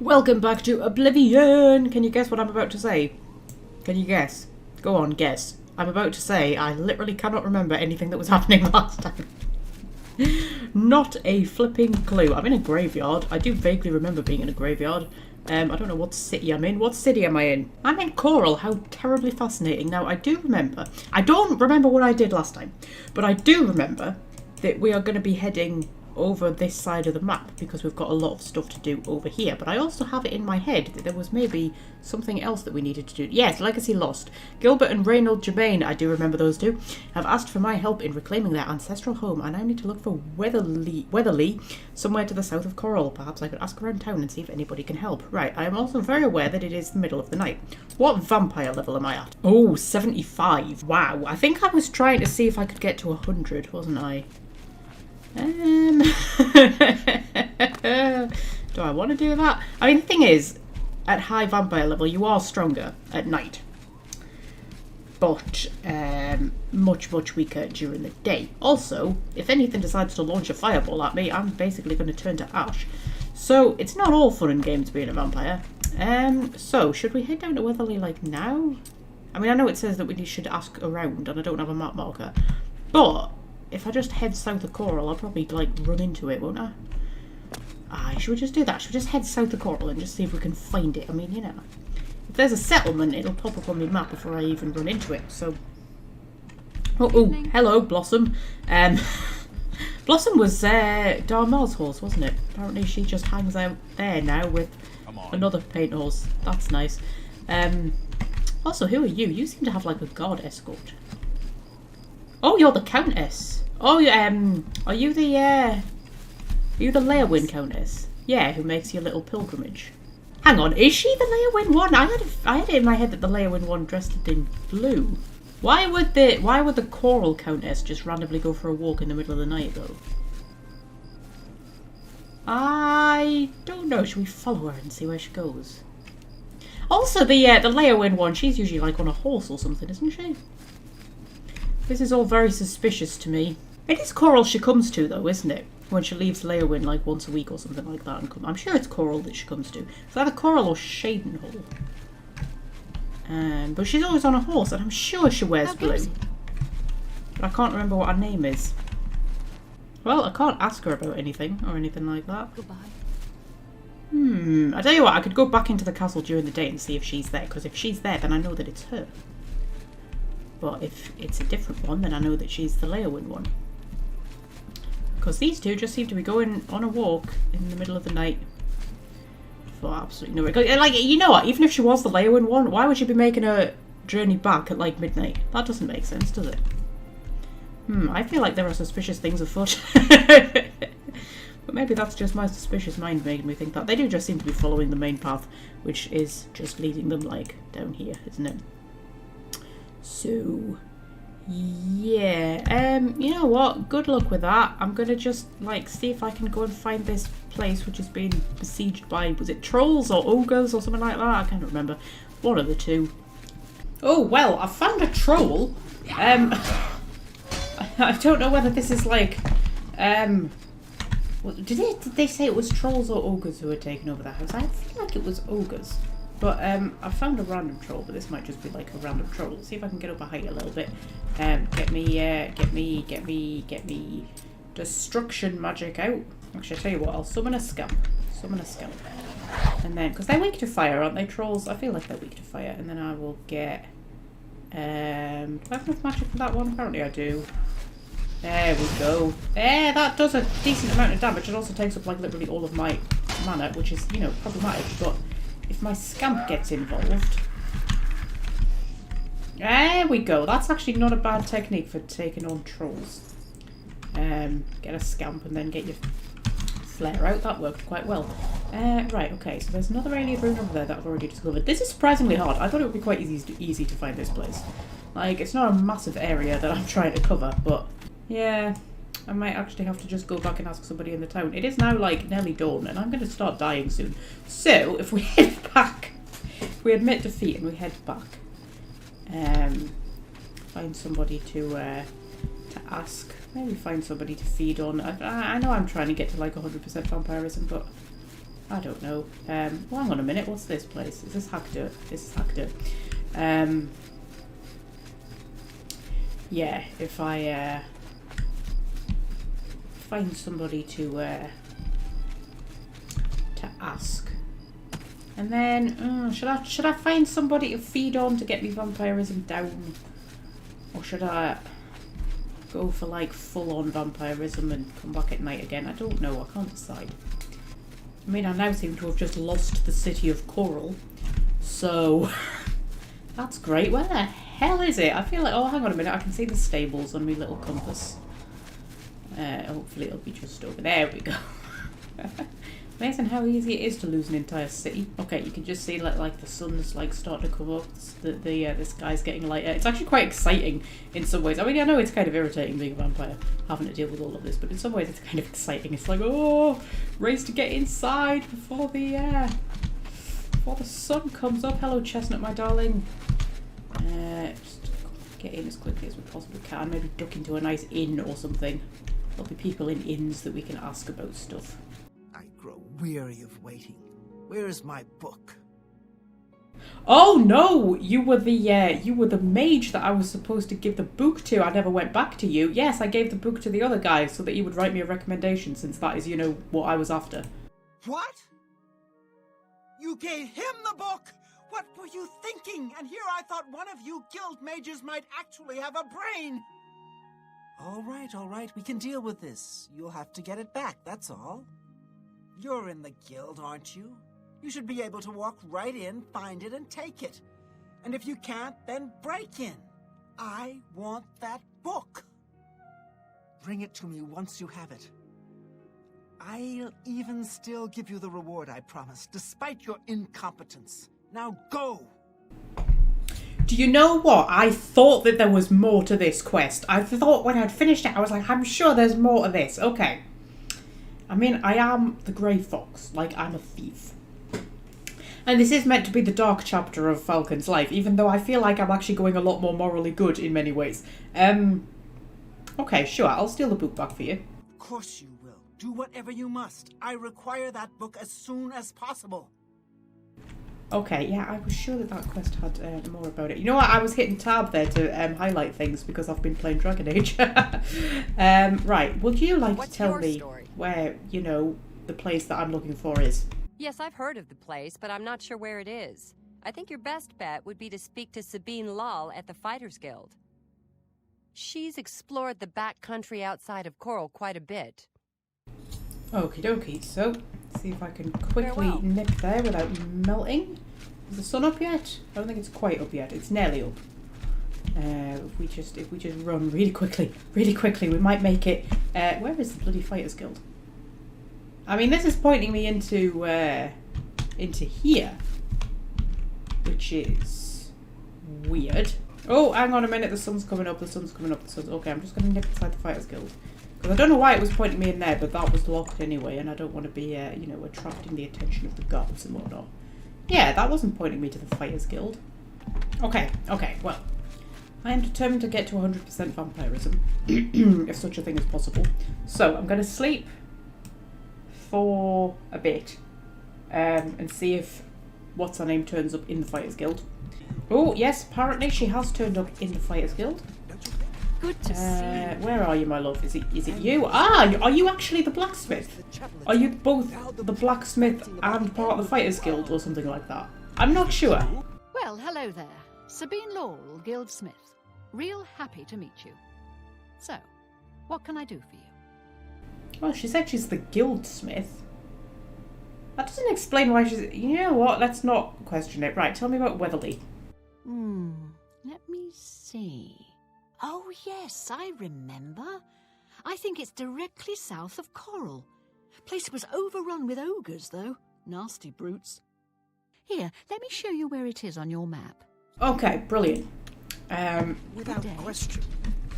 Welcome back to Oblivion! Can you guess what I'm about to say? Can you guess? Go on, guess. I'm about to say I literally cannot remember anything that was happening last time. Not a flipping clue. I'm in a graveyard. I do vaguely remember being in a graveyard. I don't know what city I'm in. What city am I in? I'm in Coral. How terribly fascinating. Now, I do remember. I don't remember what I did last time. But I do remember that we are going to be heading over this side of the map because we've got a lot of stuff to do over here. But I also have it in my head that there was maybe something else that we needed to do. Yes, Legacy Lost. Gilbert and Reynold Germain, I do remember those two, have asked for my help in reclaiming their ancestral home, and I need to look for Weatherly somewhere to the south of Coral. Perhaps I could ask around town and see if anybody can help. Right, I am also very aware that it is the middle of the night. What vampire level am I at? Oh, 75. Wow, I think I was trying to see if I could get to 100, wasn't I? Do I want to do that? I mean, the thing is, at high vampire level, you are stronger at night. But much, much weaker during the day. Also, if anything decides to launch a fireball at me, I'm basically going to turn to ash. So, it's not all fun and games being a vampire. So, should we head down to Weatherly, like, now? I mean, I know it says that we should ask around, and I don't have a map marker. But if I just head south of Coral, I'll probably, like, run into it, won't I? Should we just do that? Should we just head south of Coral and just see if we can find it? I mean, you know, if there's a settlement, it'll pop up on my map before I even run into it, so... Oh, hello, Blossom. Blossom was Darmel's horse, wasn't it? Apparently she just hangs out there now with another paint horse. That's nice. Also, who are you? You seem to have, like, a guard escort. Oh, you're the Countess. Oh, are you the Leowyn Countess? Yeah, who makes your little pilgrimage. Hang on, is she the Leowyn one? I had it in my head that the Leowyn one dressed in blue. Why would the Coral Countess just randomly go for a walk in the middle of the night, though? I don't know. Should we follow her and see where she goes? Also, the Leowyn one, she's usually like on a horse or something, isn't she? This is all very suspicious to me. It is Coral she comes to, though, isn't it? When she leaves Leowyn, like, once a week or something like that. And I'm sure it's Coral that she comes to. It's either Coral or Shadenhall. But she's always on a horse, and I'm sure she wears blue. But I can't remember what her name is. Well, I can't ask her about anything, or anything like that. Goodbye. I tell you what, I could go back into the castle during the day and see if she's there. Because if she's there, then I know that it's her. But if it's a different one, then I know that she's the Leowyn one. Because these two just seem to be going on a walk in the middle of the night for absolutely no reason. Like, you know what? Even if she was the Leowyn one, why would she be making a journey back at, like, midnight? That doesn't make sense, does it? I feel like there are suspicious things afoot. But maybe that's just my suspicious mind making me think that. They do just seem to be following the main path, which is just leading them, like, down here, isn't it? So, yeah, you know what, good luck with that. I'm gonna just, like, see if I can go and find this place which has been besieged by, was it trolls or ogres or something like that? I can't remember. One of the two. Oh, well, I found a troll. I don't know whether this is, like, did they say it was trolls or ogres who had taken over the house? I feel like it was ogres. But I found a random troll, but this might just be like a random troll. Let's see if I can get up a height a little bit. Get me destruction magic out. Actually, I'll tell you what, I'll summon a scamp. And then, because they're weak to fire, aren't they, trolls? I feel like they're weak to fire. And then I will get, do I have enough magic for that one? Apparently I do. There we go. There, that does a decent amount of damage. It also takes up, like, literally all of my mana, which is, you know, problematic, but if my scamp gets involved... There we go. That's actually not a bad technique for taking on trolls. Get a scamp and then get your flare out. That worked quite well. Right, okay. So there's another alien rune over there that I've already discovered. This is surprisingly hard. I thought it would be quite easy to find this place. Like, it's not a massive area that I'm trying to cover, but... Yeah, I might actually have to just go back and ask somebody in the town. It is now, like, nearly dawn, and I'm going to start dying soon. So, if we head back, if we admit defeat and we head back, find somebody to ask, maybe find somebody to feed on. I know I'm trying to get to, like, 100% vampirism, but I don't know. Well, hang on a minute. What's this place? Is this Hackdirk? This is Hackdirk. Yeah, if I find somebody to ask, and then should I find somebody to feed on to get me vampirism down, or should I go for like full-on vampirism and come back at night again? I don't know. I can't decide. I mean, I now seem to have just lost the city of Coral, so that's great. Where the hell is it? I feel like, oh, hang on a minute, I can see the stables on my little compass. Hopefully it'll be just over there. We go. Amazing how easy it is to lose an entire city. Okay, you can just see like the sun's like starting to come up. The sky's getting lighter. It's actually quite exciting in some ways. I mean, I know it's kind of irritating being a vampire, having to deal with all of this, but in some ways it's kind of exciting. It's like, oh, race to get inside before the sun comes up. Hello, Chestnut, my darling. Just get in as quickly as we possibly can. Maybe duck into a nice inn or something. There'll be people in inns that we can ask about stuff. I grow weary of waiting. Where is my book? Oh no! You were the mage that I was supposed to give the book to. I never went back to you. Yes, I gave the book to the other guy so that he would write me a recommendation, since that is, you know, what I was after. What? You gave him the book? What were you thinking? And here I thought one of you guild mages might actually have a brain. All right. We can deal with this. You'll have to get it back, that's all. You're in the guild, aren't you? You should be able to walk right in, find it, and take it. And if you can't, then break in. I want that book. Bring it to me once you have it. I'll even still give you the reward I promised, despite your incompetence. Now go! Do you know what? I thought that there was more to this quest. I thought when I'd finished it, I was like, I'm sure there's more to this. Okay. I mean, I am the Grey Fox. Like, I'm a thief. And this is meant to be the dark chapter of Falcon's life, even though I feel like I'm actually going a lot more morally good in many ways. Okay, sure. I'll steal the book back for you. Of course you will. Do whatever you must. I require that book as soon as possible. Okay, yeah, I was sure that quest had more about it. You know what? I was hitting tab there to highlight things because I've been playing Dragon Age. Right, would you like to tell me where, you know, the place that I'm looking for is? Yes, I've heard of the place, but I'm not sure where it is. I think your best bet would be to speak to Sabine Lal at the Fighters Guild. She's explored the back country outside of Coral quite a bit. Okie dokie, so see if I can quickly nip there without melting. Is the sun up yet? I don't think it's quite up yet. It's nearly up. If we just run really quickly, we might make it. Where is the bloody Fighters Guild? I mean, this is pointing me into here, which is weird. Oh, hang on a minute. The sun's coming up. Okay, I'm just going to nip inside the Fighters Guild. Because I don't know why it was pointing me in there, but that was locked anyway, and I don't want to be, you know, attracting the attention of the guards and whatnot. Yeah, that wasn't pointing me to the Fighters Guild. Okay, well. I am determined to get to 100% vampirism, if such a thing is possible. So, I'm going to sleep for a bit, and see if what's-her-name turns up in the Fighters Guild. Oh, yes, apparently she has turned up in the Fighters Guild. Good to see. Where are you, my love? Is it you? Ah, are you actually the blacksmith? Are you both the blacksmith and part of the Fighters Guild or something like that? I'm not sure. Well, hello there. Sabine Lal, Guildsmith. Real happy to meet you. So, what can I do for you? Well, she said she's the guildsmith. That doesn't explain why she's... You know what? Let's not question it. Right, tell me about Weatherly. Let me see. Oh, yes, I remember. I think it's directly south of Coral. Place was overrun with ogres, though. Nasty brutes. Here, let me show you where it is on your map. Okay, brilliant. Without question.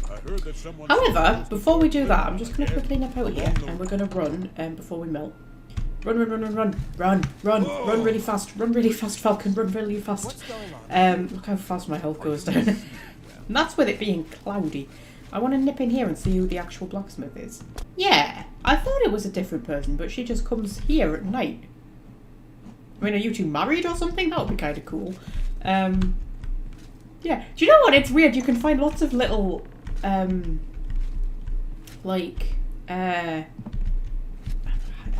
I heard that someone... However, before we do that, I'm just going to quickly nip out here, and we're going to run before we melt. Run really fast, Falcon, run really fast. What's going on? Look how fast my health goes down. And that's with it being cloudy. I want to nip in here and see who the actual blacksmith is. Yeah, I thought it was a different person, but she just comes here at night. I mean, are you two married or something? That would be kind of cool. Yeah. Do you know what? It's weird. You can find lots of little, like, I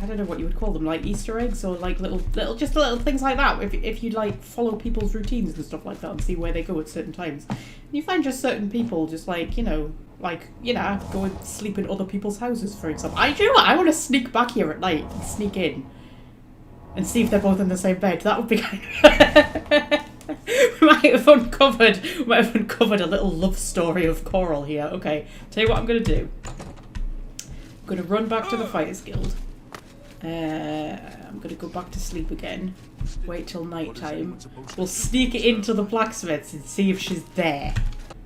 don't know what you would call them, like Easter eggs or like little things like that. If you like follow people's routines and stuff like that and see where they go at certain times, and you find just certain people just like go and sleep in other people's houses, for example. Do you know what? I want to sneak back here at night and sneak in and see if they're both in the same bed. That would be kind of. we might have uncovered a little love story of Coral here. Okay, tell you what I'm gonna do. I'm gonna run back to the Fighters Guild. I'm gonna go back to sleep again. Wait till night time. We'll sneak it into the blacksmith's and see if she's there.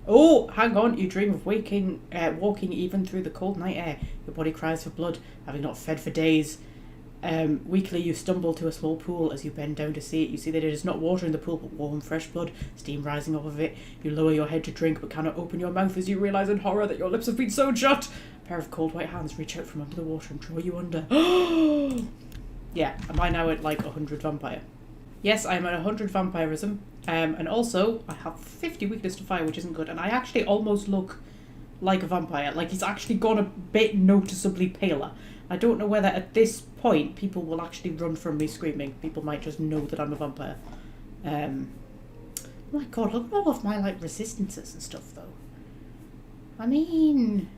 Oh, hang on. You dream of walking even through the cold night air. Your body cries for blood, having not fed for days. Weakly, you stumble to a small pool. As you bend down to see it, you see that it is not water in the pool, but warm, fresh blood, steam rising off of it. You lower your head to drink, but cannot open your mouth as you realise in horror that your lips have been sewn shut. A pair of cold white hands reach out from under the water and draw you under. Yeah, am I now at like 100 vampire? Yes, I am at 100 vampirism. And also, I have 50 weakness to fire, which isn't good. And I actually almost look like a vampire. Like, he's actually gone a bit noticeably paler. I don't know whether at this point people will actually run from me screaming. People might just know that I'm a vampire. Oh my god, look at all of my like resistances and stuff though. I mean,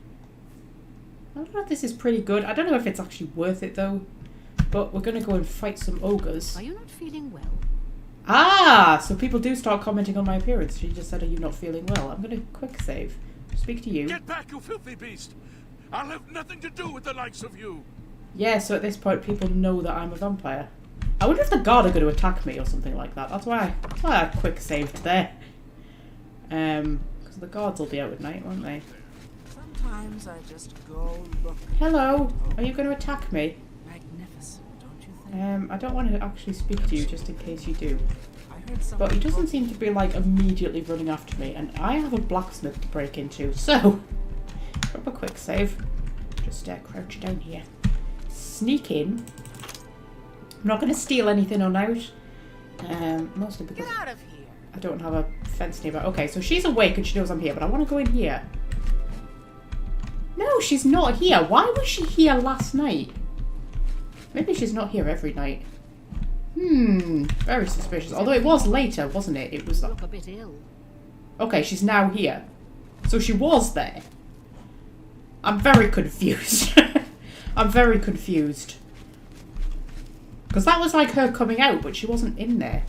I don't know if this is pretty good. I don't know if it's actually worth it though. But we're gonna go and fight some ogres. Are you not feeling well? Ah, so people do start commenting on my appearance. She just said, "Are you not feeling well?" I'm gonna quick save. Speak to you. Get back, you filthy beast! I'll have nothing to do with the likes of you. Yeah, so at this point, people know that I'm a vampire. I wonder if the guard are going to attack me or something like that. That's why I quick saved there. Because the guards will be out at night, won't they? Sometimes I just go look. Hello, are you going to attack me? Magnificent, don't you think? I don't want to actually speak to you just in case you do. I heard someone But he doesn't seem to be like immediately running after me, and I have a blacksmith to break into, so drop a quick save. Just crouch down here. Sneak in. I'm not going to steal anything on out. Mostly because Get out of here. I don't have a fence nearby. Okay, so she's awake and she knows I'm here, but I want to go in here. No, she's not here. Why was she here last night? Maybe she's not here every night. Very suspicious. Although it was later, wasn't it? It was You look a bit ill. Okay, she's now here. So she was there. I'm very confused. I'm very confused. Because that was like her coming out, but she wasn't in there.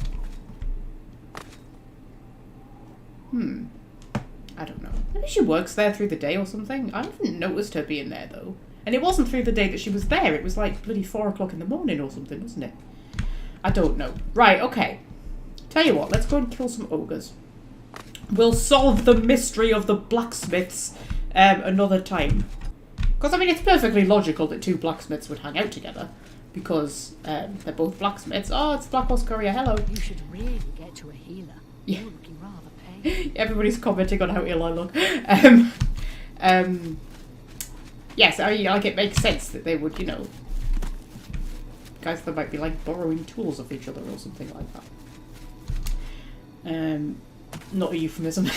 I don't know. Maybe she works there through the day or something. I haven't noticed her being there, though. And it wasn't through the day that she was there. It was like bloody 4 o'clock in the morning or something, wasn't it? I don't know. Right, okay. Tell you what, let's go and kill some ogres. We'll solve the mystery of the blacksmiths another time. Because, I mean, it's perfectly logical that two blacksmiths would hang out together. Because they're both blacksmiths. Oh, it's Black Horse Courier, hello. You should really get to a healer. Yeah. You're looking rather pale. Everybody's commenting on how ill I look. Yes, I mean, like, it makes sense that they would, you know... Guys that might be, like, borrowing tools of each other or something like that. Not a euphemism.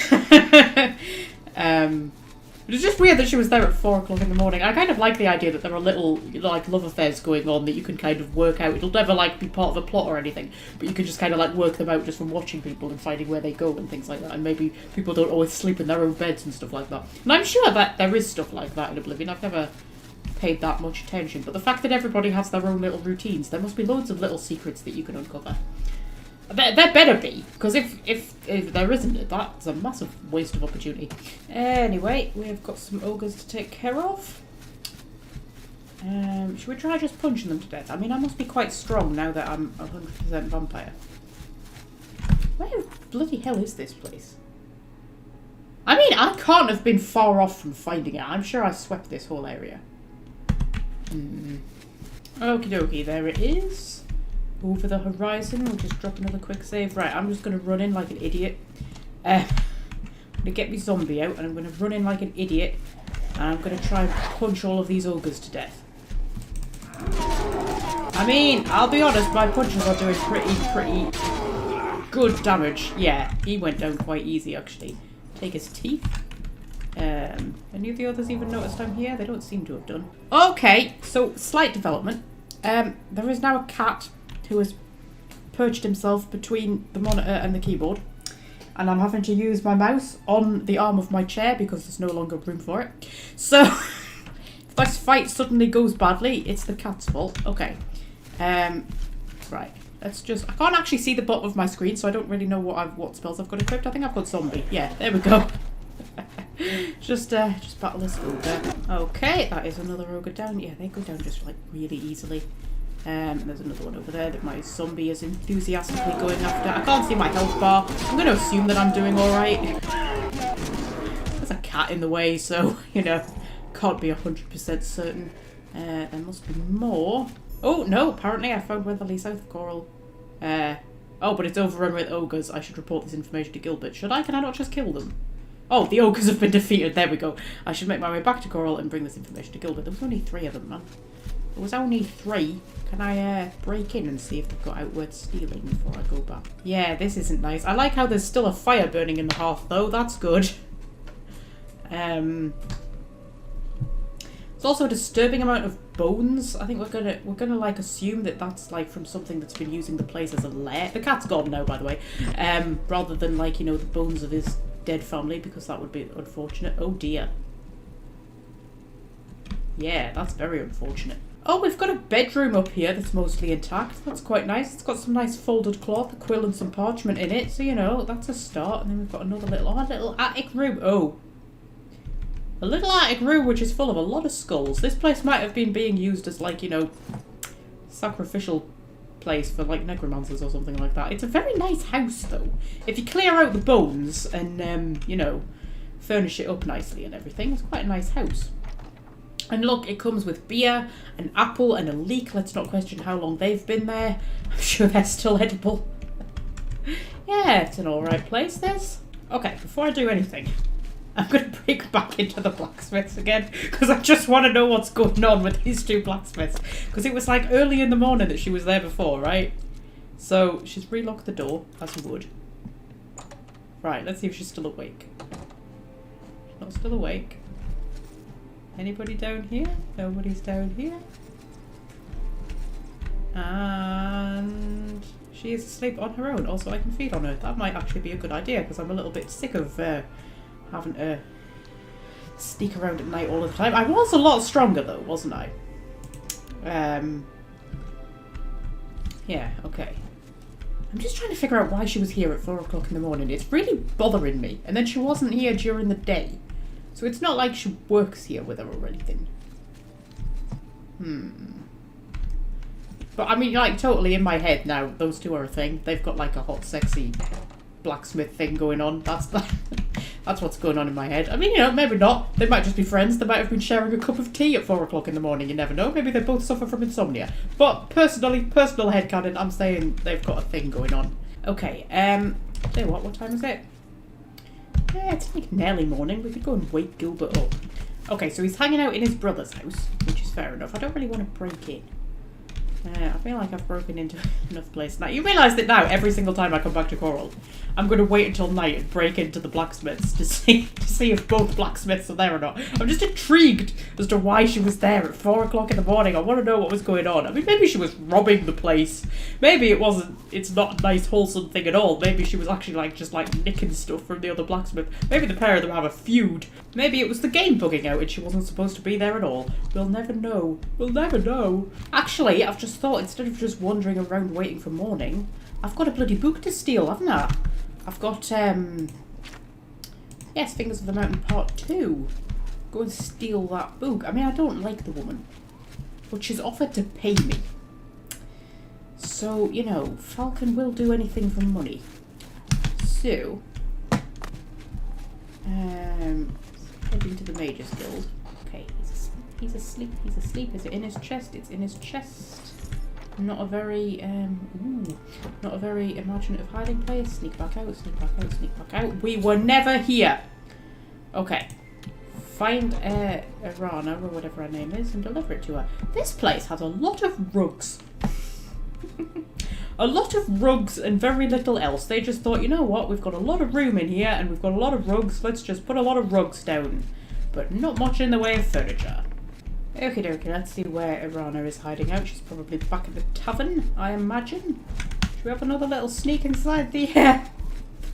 It's just weird that she was there at 4 o'clock in the morning. I kind of like the idea that there are little, like, love affairs going on that you can kind of work out. It'll never, like, be part of a plot or anything, but you can just kind of, like, work them out just from watching people and finding where they go and things like that. And maybe people don't always sleep in their own beds and stuff like that. And I'm sure that there is stuff like that in Oblivion. I've never paid that much attention. But the fact that everybody has their own little routines, there must be loads of little secrets that you can uncover. There better be, because if there isn't, that's a massive waste of opportunity. Anyway, we've got some ogres to take care of. Should we try just punching them to death? I mean, I must be quite strong now that I'm 100% vampire. Where bloody hell is this place? I mean, I can't have been far off from finding it. I'm sure I swept this whole area. Okie dokie, there it is. Over the horizon. We'll just drop another quick save. Right, I'm just going to run in like an idiot. I'm going to get my zombie out and I'm going to run in like an idiot. And I'm going to try and punch all of these ogres to death. I mean, I'll be honest, my punches are doing pretty good damage. Yeah, he went down quite easy, actually. Take his teeth. Any of the others even noticed I'm here? They don't seem to have done. Okay, so slight development. There is now a cat who has perched himself between the monitor and the keyboard. And I'm having to use my mouse on the arm of my chair because there's no longer room for it. So, if this fight suddenly goes badly, it's the cat's fault. Okay. Right. Let's just... I can't actually see the bottom of my screen, so I don't really know what spells I've got equipped. I think I've got zombie. Yeah, there we go. just battle this ogre. Okay, that is another ogre down. Yeah, they go down just like really easily. There's another one over there that my zombie is enthusiastically going after. I can't see my health bar. I'm going to assume that I'm doing alright. There's a cat in the way, so, you know, can't be 100% certain. There must be more. Oh, no, apparently I found Weatherly south of Coral. Oh, but it's overrun with ogres. I should report this information to Gilbert. Should I? Can I not just kill them? Oh, the ogres have been defeated. There we go. I should make my way back to Coral and bring this information to Gilbert. There was only 3 of them, man. There was only 3. Can I break in and see if they've got outward stealing before I go back? Yeah, this isn't nice. I like how there's still a fire burning in the hearth, though. That's good. There's also a disturbing amount of bones. I think we're gonna like assume that that's like from something that's been using the place as a lair. The cat's gone now, by the way. Rather than like, you know, the bones of his dead family, because that would be unfortunate. Oh dear. Yeah, that's very unfortunate. Oh, we've got a bedroom up here that's mostly intact. That's quite nice. It's got some nice folded cloth, a quill and some parchment in it. So, you know, that's a start. And then we've got another little attic room. Oh. A little attic room which is full of a lot of skulls. This place might have been being used as, like, you know, sacrificial place for, like, necromancers or something like that. It's a very nice house, though. If you clear out the bones and, you know, furnish it up nicely and everything, it's quite a nice house. And look, it comes with beer, an apple, and a leek. Let's not question how long they've been there. I'm sure they're still edible. Yeah, it's an alright place, this. Okay, before I do anything, I'm going to break back into the blacksmiths again, because I just want to know what's going on with these 2 blacksmiths. Because it was like early in the morning that she was there before, right? So, she's relocked the door, as you would. Right, let's see if she's still awake. She's not still awake. Anybody down here? Nobody's down here. And she is asleep on her own. Also, I can feed on her. That might actually be a good idea, because I'm a little bit sick of having to sneak around at night all the time. I was a lot stronger, though, wasn't I? Yeah, okay. I'm just trying to figure out why she was here at 4 o'clock in the morning. It's really bothering me. And then she wasn't here during the day. So it's not like she works here with her or anything. But I mean, like, totally in my head now, those 2 are a thing. They've got like a hot, sexy blacksmith thing going on. That's what's going on in my head. I mean, you know, maybe not. They might just be friends. They might have been sharing a cup of tea at 4 o'clock in the morning. You never know. Maybe they both suffer from insomnia. But personal headcanon, I'm saying they've got a thing going on. Okay, tell you what time is it? Yeah, it's like nearly morning. We could go and wake Gilbert up. Okay, so he's hanging out in his brother's house, which is fair enough. I don't really want to break in. I feel like I've broken into enough places now. You realise that now, every single time I come back to Coral, I'm going to wait until night and break into the blacksmiths to see if both blacksmiths are there or not. I'm just intrigued as to why she was there at 4 o'clock in the morning. I want to know what was going on. I mean, maybe she was robbing the place. Maybe it's not a nice, wholesome thing at all. Maybe she was actually just nicking stuff from the other blacksmith. Maybe the pair of them have a feud. Maybe it was the game bugging out and she wasn't supposed to be there at all. We'll never know. We'll never know. Actually, I've just thought, instead of just wandering around waiting for morning, I've got a bloody book to steal, haven't I? I've got, yes, Fingers of the Mountain Part 2. Go and steal that book. I mean, I don't like the woman, but she's offered to pay me. So, you know, Falcon will do anything for money. So, heading to the Mages Guild. Okay, he's asleep. Is it in his chest? It's in his chest. Not a very, not a very imaginative hiding place. Sneak back out, sneak back out, sneak back out. We were never here. Okay. Find Rana, or whatever her name is, and deliver it to her. This place has a lot of rugs. A lot of rugs and very little else. They just thought, you know what, we've got a lot of room in here and we've got a lot of rugs, let's just put a lot of rugs down. But not much in the way of furniture. Okie dokie, let's see where Irana is hiding out. She's probably back at the tavern, I imagine. Should we have another little sneak inside the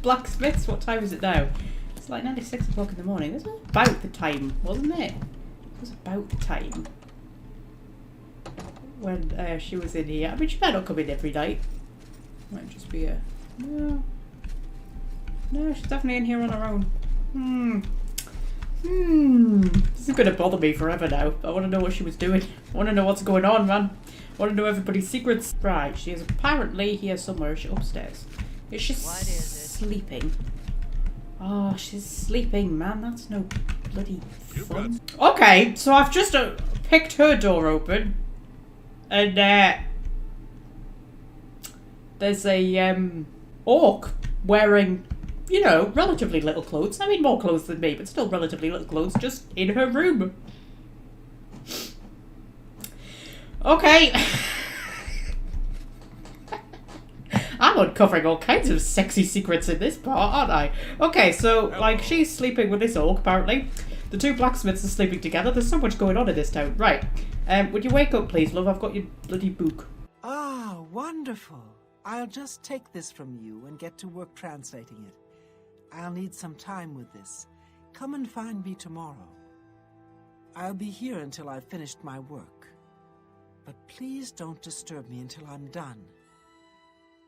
blacksmiths? What time is it now? It's like nearly 6 o'clock in the morning. This was about the time, wasn't it? It was about the time when she was in here. I mean, she might not come in every night. Might just be a... No, she's definitely in here on her own. This is going to bother me forever now. I want to know what she was doing. I want to know what's going on, man. I want to know everybody's secrets. Right, she is apparently here somewhere. Is she upstairs? Is she sleeping? Oh, she's sleeping, man. That's no bloody fun. Okay, so I've just picked her door open. And there's a orc wearing, you know, relatively little clothes. I mean, more clothes than me, but still relatively little clothes, just in her room. Okay. I'm uncovering all kinds of sexy secrets in this part, aren't I? Okay, so, like, she's sleeping with this orc, apparently. The two blacksmiths are sleeping together. There's so much going on in this town. Right. Would you wake up, please, love? I've got your bloody book. Ah, wonderful. I'll just take this from you and get to work translating it. I'll need some time with this. Come and find me tomorrow. I'll be here until I've finished my work. But please don't disturb me until I'm done.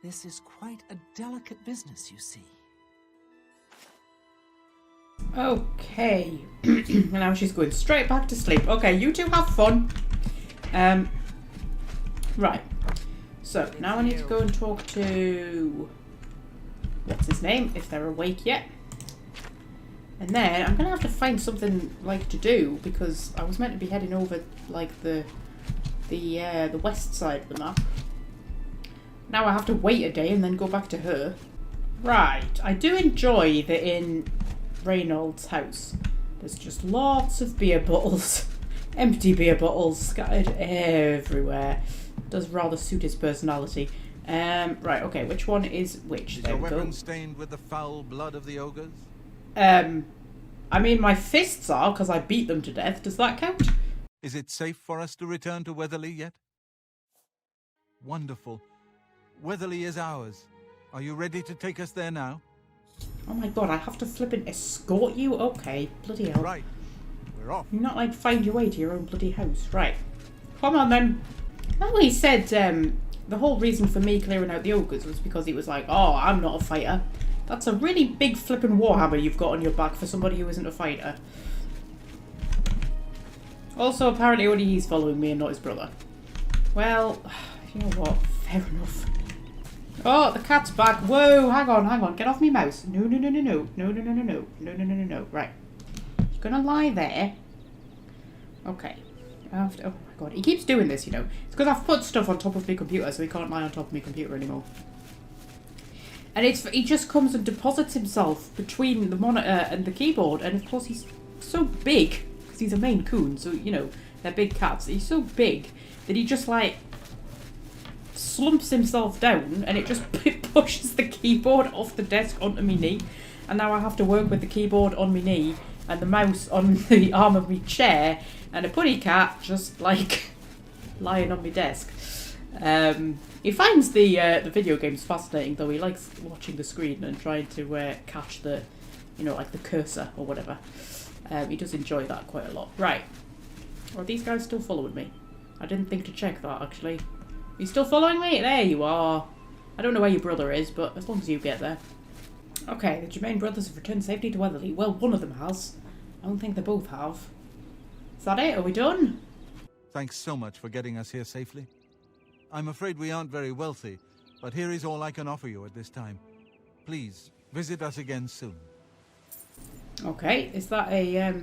This is quite a delicate business, you see. Okay. Now she's going straight back to sleep. Okay, you two have fun. Right. So, now I need to go and talk to... what's his name? If they're awake yet. And then, I'm going to have to find something, like, to do. Because I was meant to be heading over, like, the west side of the map. Now I have to wait a day and then go back to her. Right. I do enjoy that in Reynolds' house, there's just lots of beer bottles. Empty beer bottles scattered everywhere. Does rather suit his personality. Right, okay, which one is which? Is there your we go. weapon stained with the foul blood of the ogres? I mean, my fists are, because I beat them to death. Does that count? Is it safe for us to return to Weatherly yet? Wonderful. Weatherly is ours. Are you ready to take us there now? Oh my god, I have to flippin' escort you? Okay, bloody hell. Right. We're off. You're not like find your way to your own bloody house. Right. Come on then. Well, he said the whole reason for me clearing out the ogres was because he was like, oh, I'm not a fighter. That's a really big flippin' warhammer you've got on your back for somebody who isn't a fighter. Also, apparently only he's following me and not his brother. Well, you know what? Fair enough. Oh, the cat's back. Whoa, hang on. Get off me mouse. No. Right. You're gonna lie there. Okay. Oh my god. He keeps doing this, you know. It's because I've put stuff on top of my computer, so he can't lie on top of my computer anymore. And he just comes and deposits himself between the monitor and the keyboard, and of course he's so big, because he's a Maine Coon, so, you know, they're big cats. He's so big that he just, like, slumps himself down, and it just pushes the keyboard off the desk onto my knee, and now I have to work with the keyboard on my knee and the mouse on the arm of my chair, and a putty cat just like lying on my desk. He finds the video games fascinating, though. He likes watching the screen and trying to catch the, you know, like the cursor or whatever. He does enjoy that quite a lot. Right. Are these guys still following me? I didn't think to check that, actually. Are you still following me? There you are. I don't know where your brother is, but as long as you get there. Okay, the Germain brothers have returned safely to Weatherly. Well, one of them has. I don't think they both have. Is that it? Are we done? Thanks so much for getting us here safely. I'm afraid we aren't very wealthy, but here is all I can offer you at this time. Please, visit us again soon. Okay, is that a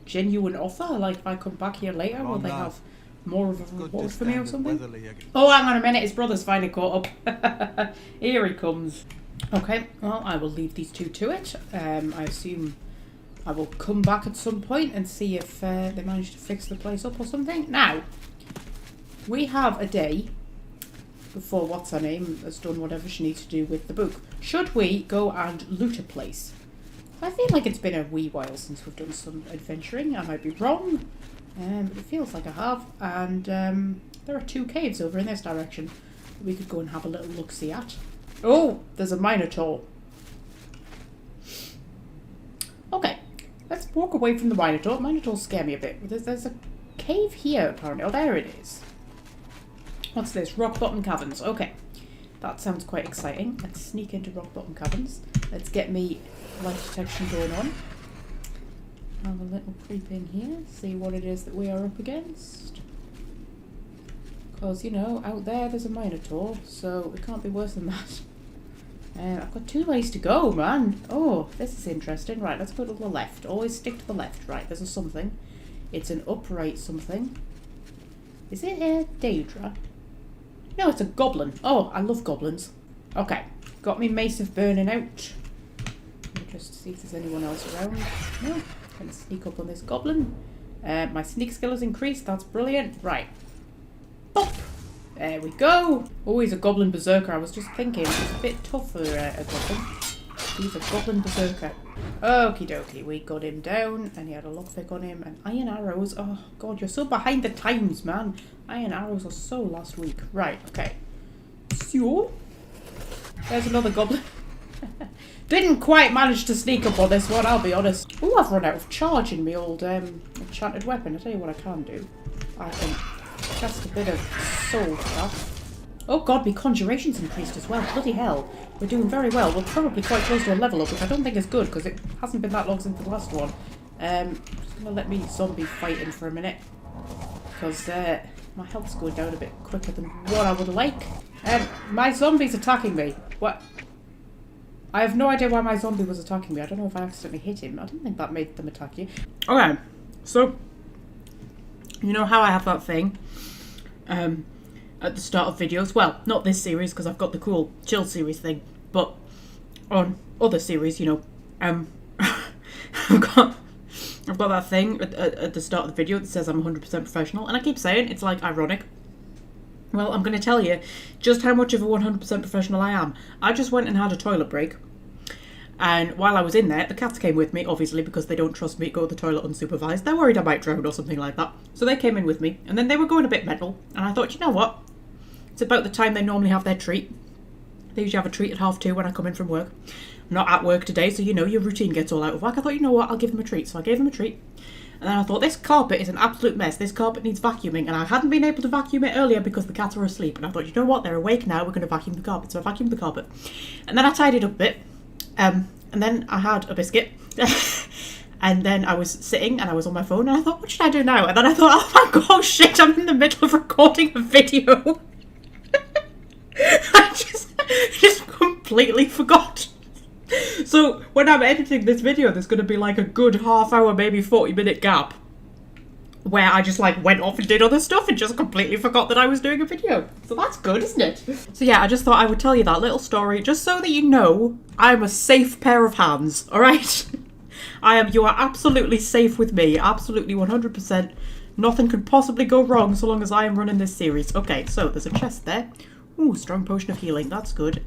genuine offer? Like, if I come back here later, will they have more of a reward for me or something? Oh, hang on a minute, his brother's finally caught up. Here he comes. Okay, well, I will leave these two to it. I assume I will come back at some point and see if they manage to fix the place up or something. Now, we have a day before what's her name has done whatever she needs to do with the book. Should we go and loot a place? I feel like it's been a wee while since we've done some adventuring. I might be wrong, but it feels like I have. And there are 2 caves over in this direction that we could go and have a little look-see at. Oh, there's a Minotaur. Okay, let's walk away from the Minotaur. Minotaurs scare me a bit. There's a cave here, apparently. Oh, there it is. What's this? Rock Bottom Caverns. Okay, that sounds quite exciting. Let's sneak into Rock Bottom Caverns. Let's get me light detection going on. Have a little creep in here. See what it is that we are up against. Because, you know, out there's a Minotaur, so it can't be worse than that. I've got 2 ways to go, man. Oh, this is interesting. Right, let's go to the left. Always stick to the left. Right, there's a something. It's an upright something. Is it a Daedra? No, it's a goblin. Oh, I love goblins. Okay, got me Mace of Burning out. Let me just see if there's anyone else around. No, gonna sneak up on this goblin. My sneak skill has increased. That's brilliant. Right. Bop. There we go. Oh, he's a goblin berserker. I was just thinking it's a bit tough for a goblin. He's a goblin berserker. Okie dokie, we got him down and he had a lockpick on him and iron arrows. Oh god, you're so behind the times, man. Iron arrows are so last week. Right, okay. So, there's another goblin. Didn't quite manage to sneak up on this one, I'll be honest. Oh, I've run out of charge in my old enchanted weapon. I'll tell you what I can do. I can cast a bit of soul stuff. Oh god, my conjuration's increased as well. Bloody hell. We're doing very well. We're probably quite close to a level up, which I don't think is good, because it hasn't been that long since the last one. I'm just going to let me zombie fight him for a minute. Because my health's going down a bit quicker than what I would like. My zombie's attacking me. What? I have no idea why my zombie was attacking me. I don't know if I accidentally hit him. I don't think that made them attack you. Okay, so you know how I have that thing at the start of videos? Well, not this series because I've got the cool chill series thing, but on other series, you know, I've got that thing at the start of the video that says I'm 100% professional, and I keep saying it's like ironic. Well, I'm going to tell you just how much of a 100% professional I am. I just went and had a toilet break. And while I was in there, the cats came with me, obviously, because they don't trust me to go to the toilet unsupervised. They're worried I might drown or something like that. So they came in with me. And then they were going a bit mental. And I thought, you know what? It's about the time they normally have their treat. They usually have a treat at 2:30 when I come in from work. I'm not at work today, so you know, your routine gets all out of whack. I thought, you know what? I'll give them a treat. So I gave them a treat. And then I thought, this carpet is an absolute mess. This carpet needs vacuuming. And I hadn't been able to vacuum it earlier because the cats were asleep. And I thought, you know what? They're awake now. We're going to vacuum the carpet. So I vacuumed the carpet. And then I tidied up a bit. And then I had a biscuit. And then I was sitting and I was on my phone. And I thought, what should I do now? And then I thought, oh my gosh, shit, I'm in the middle of recording a video. I just completely forgot. So when I'm editing this video, there's going to be like a good half-hour, maybe 40-minute gap where I just like went off and did other stuff and just completely forgot that I was doing a video. So that's good, isn't it? So yeah, I just thought I would tell you that little story just so that you know I'm a safe pair of hands, all right? You are absolutely safe with me, absolutely 100%. Nothing could possibly go wrong so long as I am running this series. Okay, so there's a chest there. Ooh, strong potion of healing, that's good.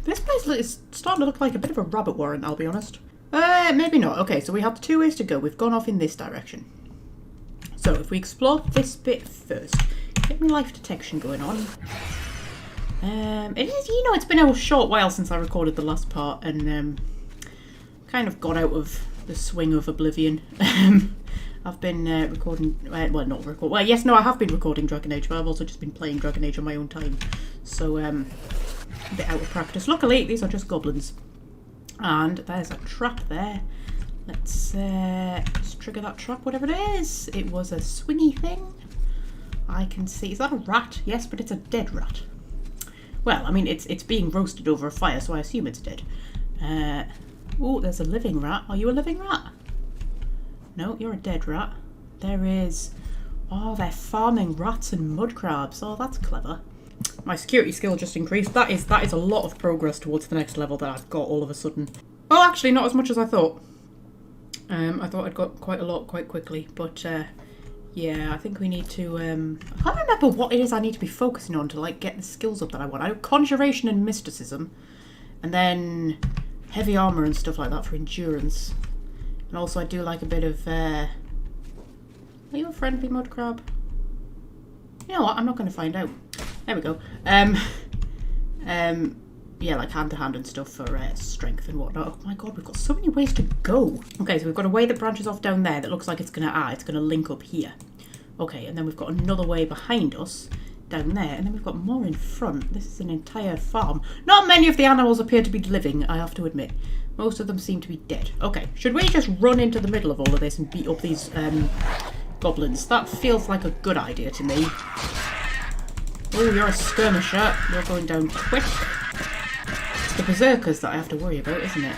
This place is starting to look like a bit of a rabbit warren, I'll be honest. Maybe not. Okay, so we have 2 ways to go. We've gone off in this direction. So if we explore this bit first, get me life detection going on. It is, you know, it's been a short while since I recorded the last part and kind of got out of the swing of Oblivion. I've been recording, yes, I have been recording Dragon Age, but I've also just been playing Dragon Age on my own time. So, a bit out of practice. Luckily, these are just goblins. And there's a trap there. Let's trigger that trap, whatever it is. It was a swingy thing. I can see, is that a rat? Yes, but it's a dead rat. Well, I mean, it's being roasted over a fire, so I assume it's dead. Oh, there's a living rat. Are you a living rat? No, you're a dead rat. There is... Oh, they're farming rats and mud crabs. Oh, that's clever. My security skill just increased. That is a lot of progress towards the next level that I've got all of a sudden. Oh, actually, not as much as I thought. I thought I'd got quite a lot quite quickly. But, Yeah, I think we need to, I can't remember what it is I need to be focusing on to, like, get the skills up that I want. I know Conjuration and Mysticism, and then Heavy Armour and stuff like that for Endurance. And also I do like a bit of, are you a friendly mud crab? You know what, I'm not going to find out. There we go. Yeah, like hand-to-hand and stuff for strength and whatnot. Oh my god, we've got so many ways to go. Okay, so we've got a way that branches off down there that looks like it's going to link up here. Okay, and then we've got another way behind us down there, and then we've got more in front. This is an entire farm. Not many of the animals appear to be living, I have to admit. Most of them seem to be dead. Okay, should we just run into the middle of all of this and beat up these goblins? That feels like a good idea to me. Oh, you're a skirmisher. You're going down quick. It's the berserkers that I have to worry about, isn't it?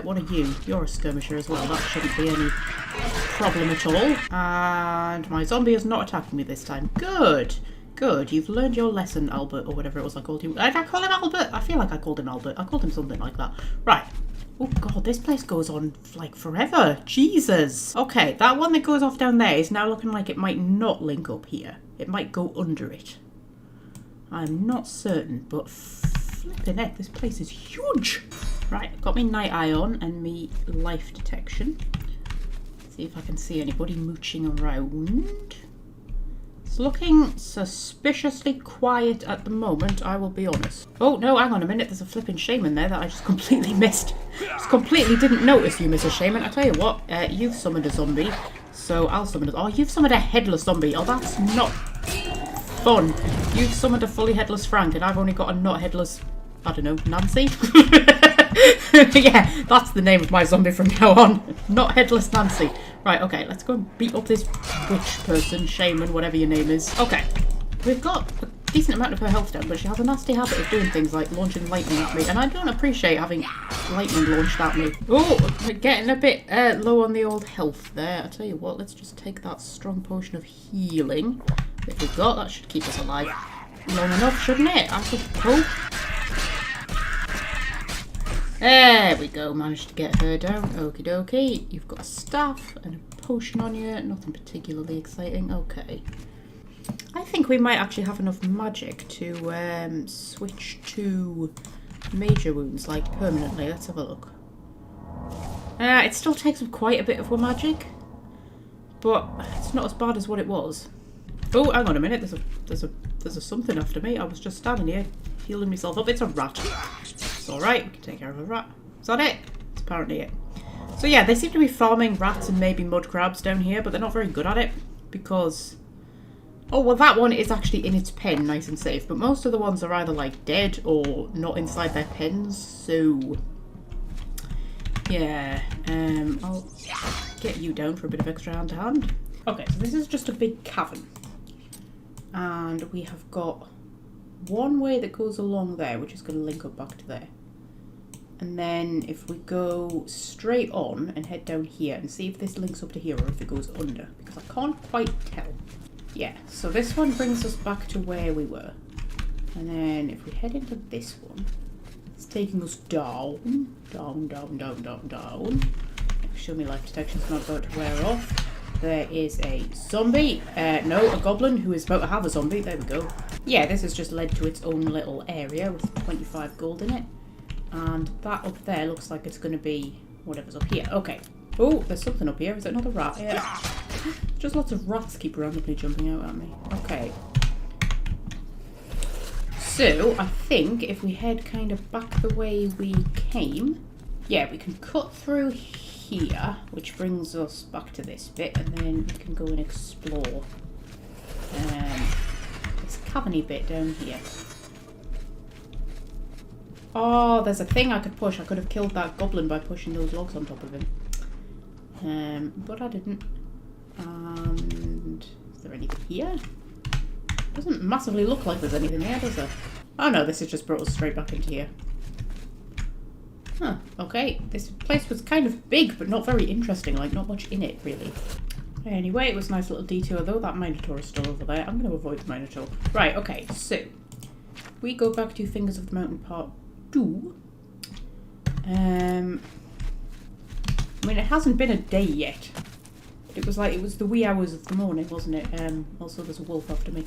What are you? You're a skirmisher as well. That shouldn't be any problem at all. And my zombie is not attacking me this time. Good. Good. You've learned your lesson, Albert, or whatever it was I called you. Did I call him Albert? I feel like I called him Albert. I called him something like that. Right. Oh god, this place goes on like forever. Jesus. Okay, that one that goes off down there is now looking like it might not link up here. It might go under it. I'm not certain, but flipping heck, this place is huge. Right, got me night eye on and me life detection. See if I can see anybody mooching around. It's looking suspiciously quiet at the moment, I will be honest. Oh no, hang on a minute, there's a flipping shaman there that I just completely missed. Just completely didn't notice you, Mr. Shaman. I tell you what, you've summoned a zombie, so I'll summon a... Oh, you've summoned a headless zombie. Oh, that's not fun. You've summoned a fully headless Frank, and I've only got a not headless, I don't know, Nancy? Yeah, that's the name of my zombie from now on. Not headless Nancy. Right, okay, let's go and beat up this witch person, shaman, whatever your name is. Okay, we've got a decent amount of her health down, but she has a nasty habit of doing things like launching lightning at me, and I don't appreciate having lightning launched at me. Oh, we're getting a bit low on the old health there. I tell you what, let's just take that strong potion of healing that we've got. That should keep us alive long enough, shouldn't it? I should hope. There we go, managed to get her down. Okie dokie. You've got a staff and a potion on you. Nothing particularly exciting. Okay. I think we might actually have enough magic to switch to major wounds, like permanently. Let's have a look. It still takes up quite a bit of our magic, but it's not as bad as what it was. Oh, hang on a minute. There's a something after me. I was just standing here healing myself up. It's a rat. It's alright, we can take care of a rat. Is that it? That's apparently it. So yeah, they seem to be farming rats and maybe mud crabs down here, but they're not very good at it because... Oh, well that one is actually in its pen, nice and safe, but most of the ones are either like dead or not inside their pens, so... Yeah, I'll get you down for a bit of extra hand-to-hand. Okay, so this is just a big cavern. And we have got one way that goes along there, which is going to link up back to there. And then if we go straight on and head down here and see if this links up to here or if it goes under, because I can't quite tell. Yeah, so this one brings us back to where we were. And then if we head into this one, it's taking us down, down, down, down, down, down. Show me life detection's not about to wear off. There is a zombie, no, a goblin who is about to have a zombie, there we go. Yeah, this has just led to its own little area with 25 gold in it. And that up there looks like it's going to be whatever's up here. Okay. Oh, there's something up here. Is it another rat? Yeah. Just lots of rats keep randomly jumping out at me. Okay. So, I think if we head kind of back the way we came, yeah, we can cut through here, which brings us back to this bit, and then we can go and explore this caverny bit down here. Oh, there's a thing I could push. I could have killed that goblin by pushing those logs on top of him. But I didn't. And is there anything here? Doesn't massively look like there's anything there, does there? Oh no, this has just brought us straight back into here. Huh, okay. This place was kind of big, but not very interesting. Like, not much in it, really. Anyway, it was a nice little detour, though. That Minotaur is still over there. I'm going to avoid the Minotaur. Right, okay, so we go back to Fingers of the Mountain Part 2. I mean, it hasn't been a day yet, It was the wee hours of the morning, wasn't it? Also, there's a wolf after me.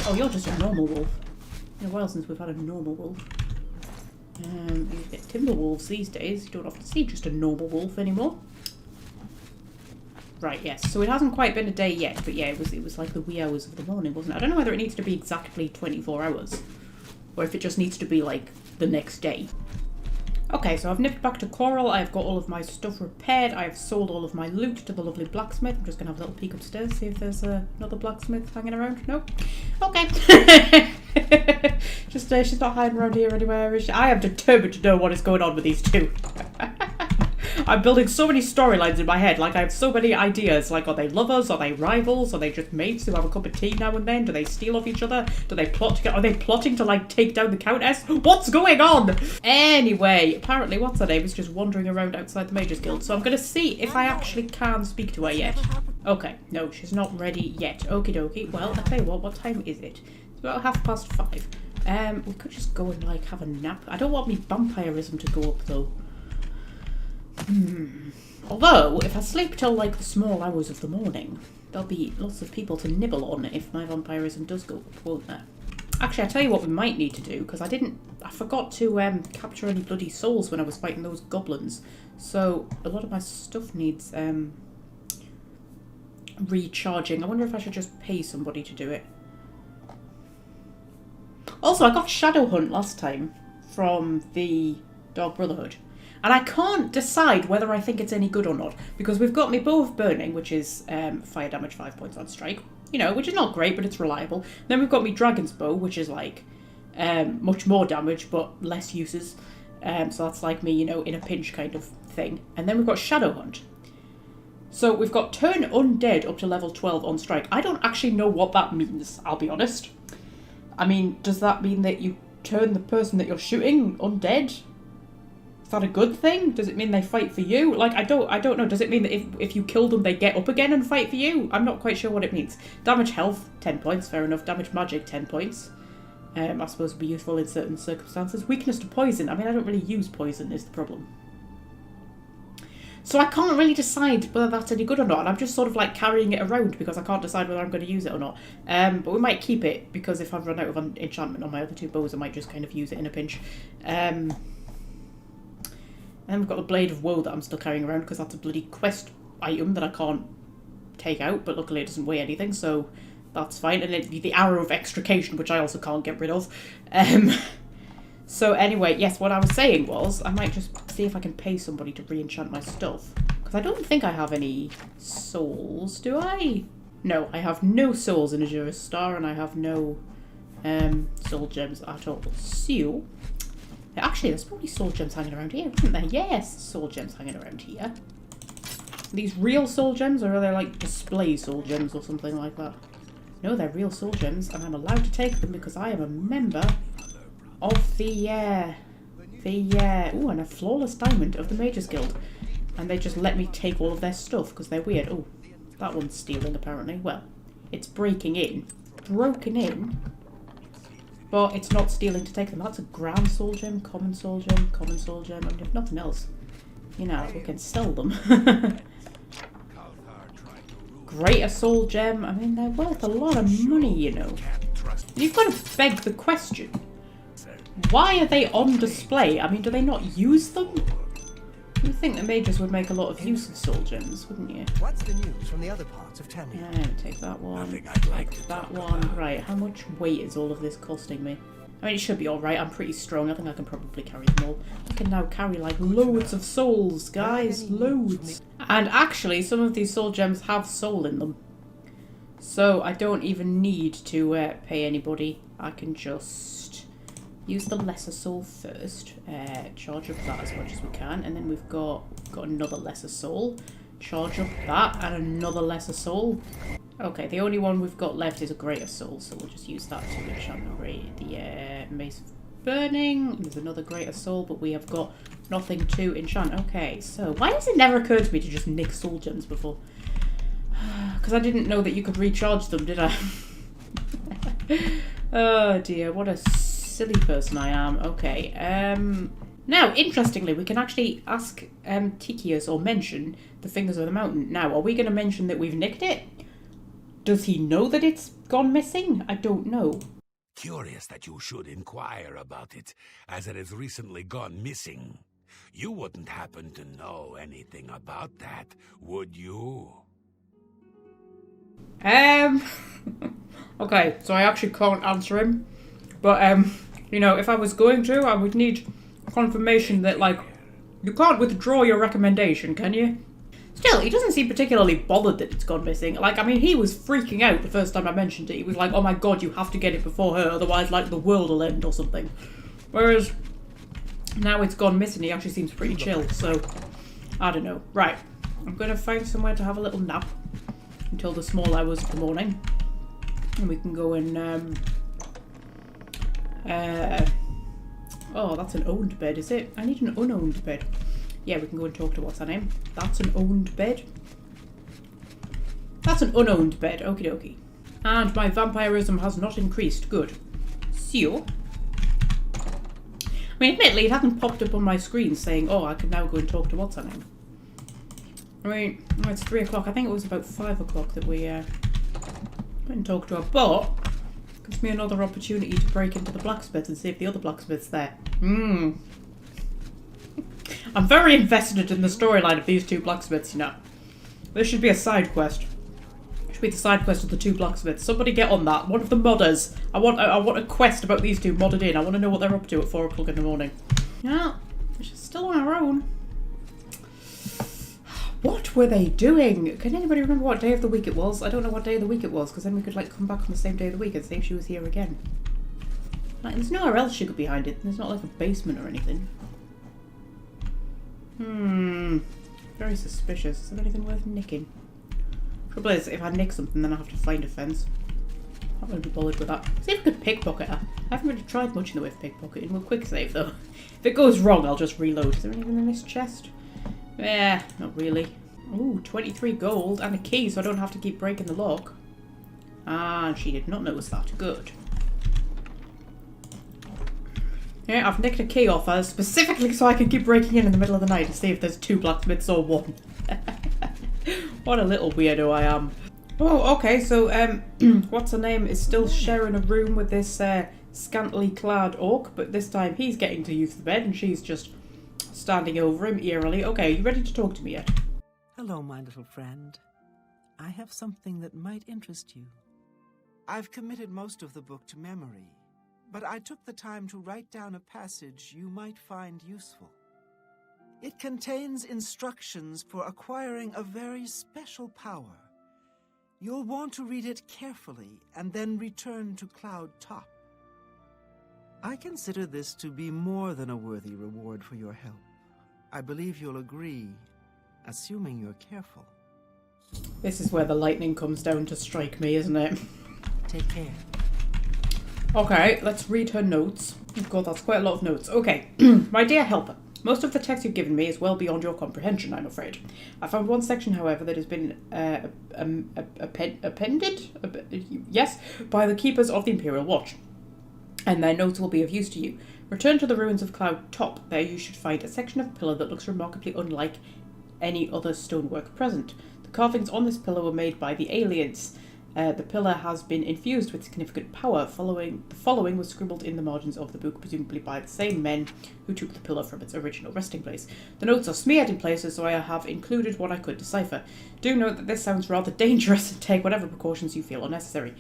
Oh, you're just a normal wolf. It's been a while since we've had a normal wolf. You get timber wolves these days. You don't often see just a normal wolf anymore. Right, yes. So it hasn't quite been a day yet, but yeah, it was like the wee hours of the morning, wasn't it? I don't know whether it needs to be exactly 24 hours, or if it just needs to be like the next day. Okay, so I've nipped back to Coral. I've got all of my stuff repaired. I have sold all of my loot to the lovely blacksmith. I'm just going to have a little peek upstairs, see if there's another blacksmith hanging around. No? Okay. Just, she's not hiding around here anywhere, is she? I am determined to know what is going on with these two. I'm building so many storylines in my head. Like, I have so many ideas. Like, are they lovers? Are they rivals? Are they just mates who have a cup of tea now and then? Do they steal off each other? Do they plot together? Are they plotting to, like, take down the Countess? What's going on? Anyway, apparently, what's her name is just wandering around outside the Mages Guild. So I'm going to see if I actually can speak to her yet. Okay, no, she's not ready yet. Okie dokie. Well, I'll tell you what time is it? It's about 5:30. We could just go and, like, have a nap. I don't want me vampirism to go up, though. Although, if I sleep till like the small hours of the morning, there'll be lots of people to nibble on if my vampirism does go up, won't there? Actually, I'll tell you what we might need to do, because I forgot to capture any bloody souls when I was fighting those goblins. So, a lot of my stuff needs recharging. I wonder if I should just pay somebody to do it. Also, I got Shadow Hunt last time from the Dark Brotherhood. And I can't decide whether I think it's any good or not, because we've got me Bow of Burning, which is fire damage 5 points on strike, you know, which is not great, but it's reliable. Then we've got me Dragon's Bow, which is like much more damage, but less uses. So that's like me, you know, in a pinch kind of thing. And then we've got Shadow Hunt. So we've got Turn Undead up to level 12 on strike. I don't actually know what that means, I'll be honest. I mean, does that mean that you turn the person that you're shooting undead? Is that a good thing? Does it mean they fight for you? Like, I don't know. Does it mean that if you kill them, they get up again and fight for you? I'm not quite sure what it means. Damage health, 10 points, fair enough. Damage magic, 10 points. I suppose would be useful in certain circumstances. Weakness to poison. I mean, I don't really use poison is the problem. So I can't really decide whether that's any good or not. And I'm just sort of like carrying it around because I can't decide whether I'm going to use it or not. But we might keep it because if I've run out of enchantment on my other two bows, I might just kind of use it in a pinch. And we've got the Blade of Woe that I'm still carrying around because that's a bloody quest item that I can't take out, but luckily it doesn't weigh anything, so that's fine. And then the Arrow of Extrication, which I also can't get rid of. So anyway, yes, what I was saying was I might just see if I can pay somebody to re-enchant my stuff. Because I don't think I have any souls, do I? No, I have no souls in Azure Star, and I have no soul gems at all. So... actually, there's probably soul gems hanging around here, isn't there? Yes, soul gems hanging around here. Are these real soul gems, or are they like display soul gems or something like that? No, they're real soul gems, and I'm allowed to take them because I am a member of the ooh, and a flawless diamond of the Mages Guild. And they just let me take all of their stuff because they're weird. Oh, that one's stealing apparently. Well, it's broken in, but it's not stealing to take them. That's a grand soul gem, common soul gem, common soul gem. I mean, if nothing else, you know, we can sell them. Greater soul gem. I mean, they're worth a lot of money, you know. You've got to beg the question. Why are they on display? I mean, do they not use them? You'd think the mages would make a lot of use of soul gems, wouldn't you? What's the news from the other parts of Tamriel? Yeah, take that one. Take that one. Right, how much weight is all of this costing me? I mean, it should be alright. I'm pretty strong. I think I can probably carry them all. I can now carry, like, loads of souls, guys. Loads. And actually, some of these soul gems have soul in them. So I don't even need to pay anybody. I can just use the lesser soul first. Charge up that as much as we can. And then we've got another lesser soul. Charge up that and another lesser soul. Okay, the only one we've got left is a greater soul, so we'll just use that to enchant the Mace of Burning. There's another greater soul, but we have got nothing to enchant. Okay, so why has it never occurred to me to just nick soul gems before? Because I didn't know that you could recharge them, did I? Oh dear, what a silly person I am. Okay, Now, interestingly, we can actually ask Tikius or mention the Fingers of the Mountain. Now, are we going to mention that we've nicked it? Does he know that it's gone missing? I don't know. Curious that you should inquire about it, as it has recently gone missing. You wouldn't happen to know anything about that, would you? Okay, so I actually can't answer him. But, you know, if I was going to, I would need confirmation that, like, you can't withdraw your recommendation, can you? Still, he doesn't seem particularly bothered that it's gone missing. Like, I mean, he was freaking out the first time I mentioned it. He was like, oh my god, you have to get it before her, otherwise, like, the world will end or something. Whereas, now it's gone missing, he actually seems pretty chill, so, I don't know. Right, I'm going to find somewhere to have a little nap until the small hours of the morning. And we can go and, oh, that's an owned bed, is it? I need an unowned bed. Yeah, we can go and talk to what's her name. That's an owned bed. That's an unowned bed. Okie dokie. And my vampirism has not increased. Good. So. I mean, admittedly, it hasn't popped up on my screen saying, oh, I can now go and talk to what's her name. I mean, oh, it's 3 o'clock. I think it was about 5 o'clock that we went and talked to her. But it gives me another opportunity to break into the blacksmith and see if the other blacksmith's there. I'm very invested in the storyline of these two blacksmiths, you know. This should be a side quest. It should be the side quest of the two blacksmiths. Somebody get on that. One of the modders. I want a quest about these two modded in. I want to know what they're up to at 4 o'clock in the morning. Yeah, she's still on her own. What were they doing? Can anybody remember what day of the week it was? I don't know what day of the week it was, because then we could like come back on the same day of the week and see if she was here again. Like, there's nowhere else she could be behind it. There's not like a basement or anything. Very suspicious. Is there anything worth nicking? Trouble is, if I nick something, then I have to find a fence. Not going to be bothered with that. See if I could pickpocket her. I haven't really tried much in the way of pickpocketing. We'll quick save though. If it goes wrong, I'll just reload. Is there anything in this chest? Not really. Ooh, 23 gold and a key, so I don't have to keep breaking the lock. Ah, she did not notice that. Good. Yeah, I've nicked a key off her specifically so I can keep breaking in the middle of the night to see if there's 2 blacksmiths or 1. What a little weirdo I am. Oh, okay, so, what's her name is still sharing a room with this, scantily clad orc, but this time he's getting to use the bed and she's just standing over him eerily. Okay, you ready to talk to me yet? Hello, my little friend. I have something that might interest you. I've committed most of the book to memory, but I took the time to write down a passage you might find useful. It contains instructions for acquiring a very special power. You'll want to read it carefully and then return to Cloud Top. I consider this to be more than a worthy reward for your help. I believe you'll agree, assuming you're careful. This is where the lightning comes down to strike me, isn't it? Take care. Okay, let's read her notes. Oh god, that's quite a lot of notes. Okay, my dear helper, most of the text you've given me is well beyond your comprehension, I'm afraid. I found one section, however, that has been appended, yes, by the keepers of the Imperial Watch, and their notes will be of use to you. Return to the ruins of Cloud Top. There you should find a section of pillar that looks remarkably unlike any other stonework present. The carvings on this pillar were made by the aliens. The pillar has been infused with significant power. The following was scribbled in the margins of the book, presumably by the same men who took the pillar from its original resting place. The notes are smeared in places, so I have included what I could decipher. Do note that this sounds rather dangerous and take whatever precautions you feel are necessary.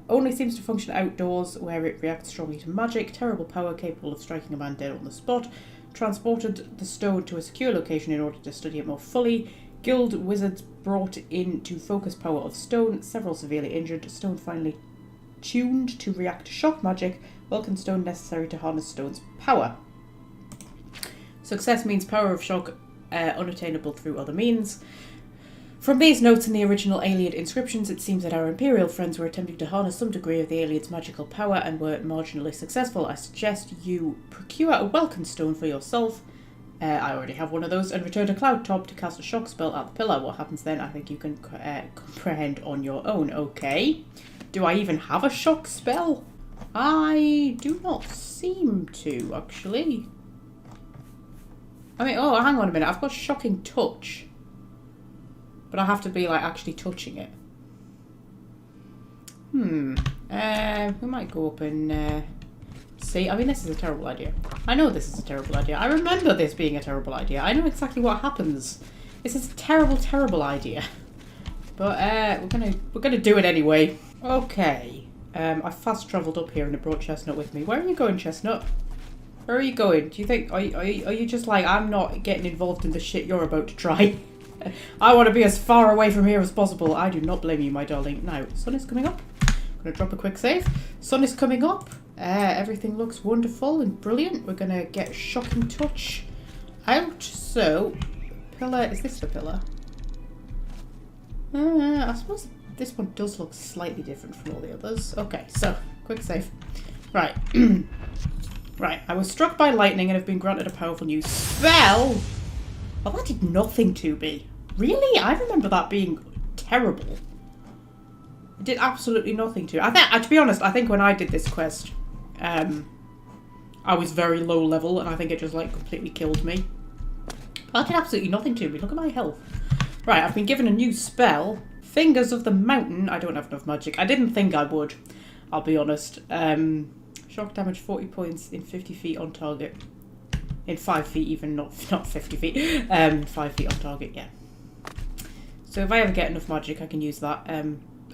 Only seems to function outdoors, where it reacts strongly to magic. Terrible power capable of striking a man dead on the spot. Transported the stone to a secure location in order to study it more fully. Guild wizards brought in to focus power of stone. Several severely injured. Stone finally tuned to react to shock magic. Vulcan stone necessary to harness stone's power. Success means power of shock unattainable through other means. From these notes and the original alien inscriptions, it seems that our Imperial friends were attempting to harness some degree of the alien's magical power and were marginally successful. I suggest you procure a Welcome Stone for yourself. I already have one of those, and return to Cloud Top to cast a shock spell at the pillar. What happens then, I think you can comprehend on your own. Okay. Do I even have a shock spell? I do not seem to, actually. I mean, oh, hang on a minute. I've got shocking touch. But I have to be, like, actually touching it. We might go up and, see. I mean, this is a terrible idea. I know this is a terrible idea. I remember this being a terrible idea. I know exactly what happens. This is a terrible, terrible idea. But, we're gonna do it anyway. Okay. I fast travelled up here and I brought Chestnut with me. Where are you going, Chestnut? Where are you going? Do you think, are you just like, I'm not getting involved in the shit you're about to try? I want to be as far away from here as possible. I do not blame you, my darling. Now, sun is coming up. I'm going to drop a quick save. Sun is coming up. Everything looks wonderful and brilliant. We're going to get shocking touch out. So, pillar, is this the pillar? I suppose this one does look slightly different from all the others. Okay, so, quick save. Right. Right, I was struck by lightning and have been granted a powerful new spell. Oh, that did nothing to me. Really? I remember that being terrible. It did absolutely nothing to me. To be honest, I think when I did this quest, I was very low level and I think it just like completely killed me. That did absolutely nothing to me. Look at my health. Right, I've been given a new spell. Fingers of the Mountain. I don't have enough magic. I didn't think I would, I'll be honest. Shock damage 40 points in 50 feet on target. In 5 feet even, not 50 feet. 5 feet on target, yeah. So if I ever get enough magic, I can use that.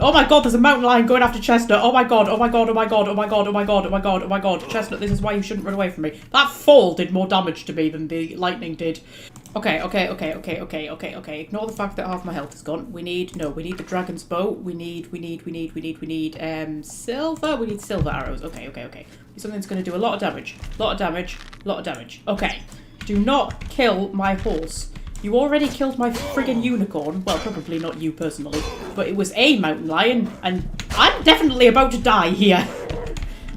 Oh my god, there's a mountain lion going after Chestnut. Oh my god, oh my god, oh my god, oh my god, oh my god, oh my god, oh my god. Chestnut, this is why you shouldn't run away from me. That fall did more damage to me than the lightning did. Okay. Ignore the fact that half my health is gone. We need the dragon's bow. We need silver. We need silver arrows. Okay. Something's going to do a lot of damage. Okay. Do not kill my horse. You already killed my friggin' unicorn. Well, probably not you personally, but it was a mountain lion, and I'm definitely about to die here.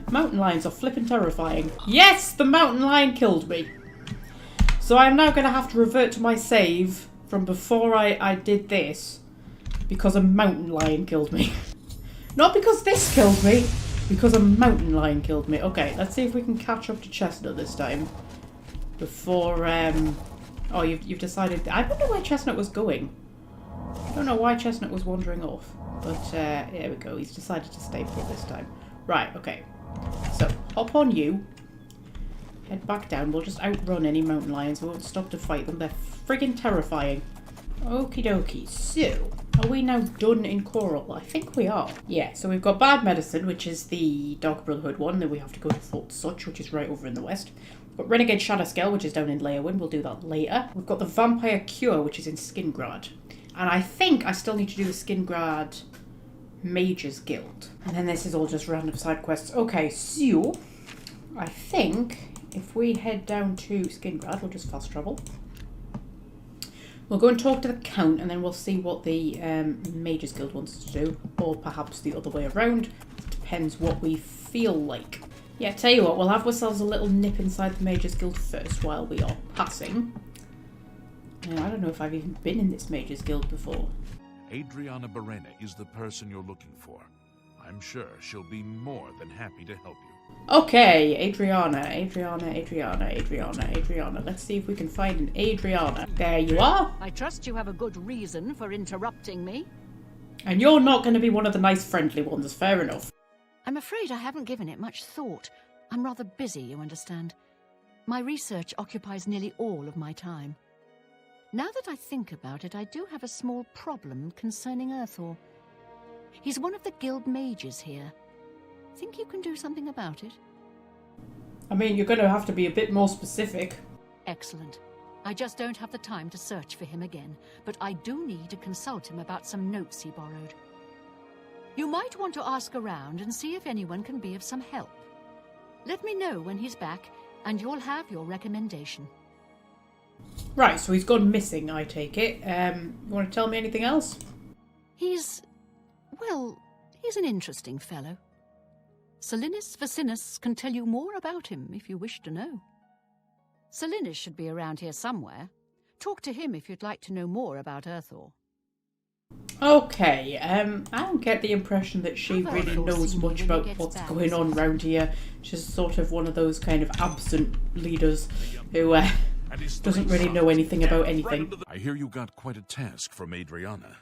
Mountain lions are flippin' terrifying. Yes, the mountain lion killed me. So I'm now going to have to revert to my save from before I did this, because a mountain lion killed me. Not because this killed me, because a mountain lion killed me. Okay, let's see if we can catch up to Chestnut this time. Before, oh, you've decided... I don't know where Chestnut was going. I don't know why Chestnut was wandering off. But, there we go. He's decided to stay put this time. Right, okay. So, hop on you. Head back down. We'll just outrun any mountain lions. We won't stop to fight them. They're friggin' terrifying. Okie dokie. So, are we now done in Coral? I think we are. Yeah, so we've got Bad Medicine, which is the Dark Brotherhood one. Then we have to go to Fort Such, which is right over in the west. We've got Renegade Shadowscale, which is down in Leyawind. We'll do that later. We've got the Vampire Cure, which is in Skingrad. And I think I still need to do the Skingrad Mages Guild. And then this is all just random side quests. Okay, so I think if we head down to Skingrad, we'll just fast travel. We'll go and talk to the Count, and then we'll see what the Mages Guild wants us to do. Or perhaps the other way around. It depends what we feel like. Yeah, tell you what, we'll have ourselves a little nip inside the Mages Guild first while we are passing. I don't know if I've even been in this Mages Guild before. Adriana Barrena is the person you're looking for. I'm sure she'll be more than happy to help you. Okay, Adriana. Let's see if we can find an Adriana. There you are. I trust you have a good reason for interrupting me. And you're not going to be one of the nice friendly ones, fair enough. I'm afraid I haven't given it much thought. I'm rather busy, you understand. My research occupies nearly all of my time. Now that I think about it, I do have a small problem concerning Earthor. He's one of the guild mages here. Think you can do something about it? I mean, you're going to have to be a bit more specific. Excellent. I just don't have the time to search for him again, but I do need to consult him about some notes he borrowed. You might want to ask around and see if anyone can be of some help. Let me know when he's back, and you'll have your recommendation. Right, so he's gone missing, I take it. You want to tell me anything else? He's an interesting fellow. Salinis Vacinus can tell you more about him if you wish to know. Salinis should be around here somewhere. Talk to him if you'd like to know more about Earthor. Okay, I don't get the impression that she really knows much about what's going on around here. She's sort of one of those kind of absent leaders who and his doesn't three really know sons anything dead about right anything. under I hear you got quite a task from Adriana.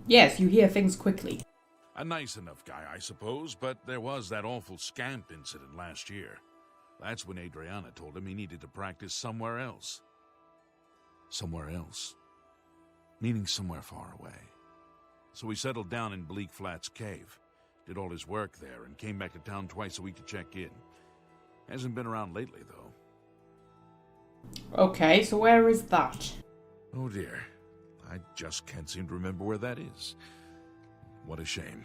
Yes, you hear things quickly. A nice enough guy, I suppose, but there was that awful scamp incident last year. That's when Adriana told him he needed to practice somewhere else. Somewhere else. Meaning somewhere far away. So he settled down in Bleak Flats Cave, did all his work there, and came back to town twice a week to check in. Hasn't been around lately, though. Okay, so where is that? Oh dear. I just can't seem to remember where that is. What a shame.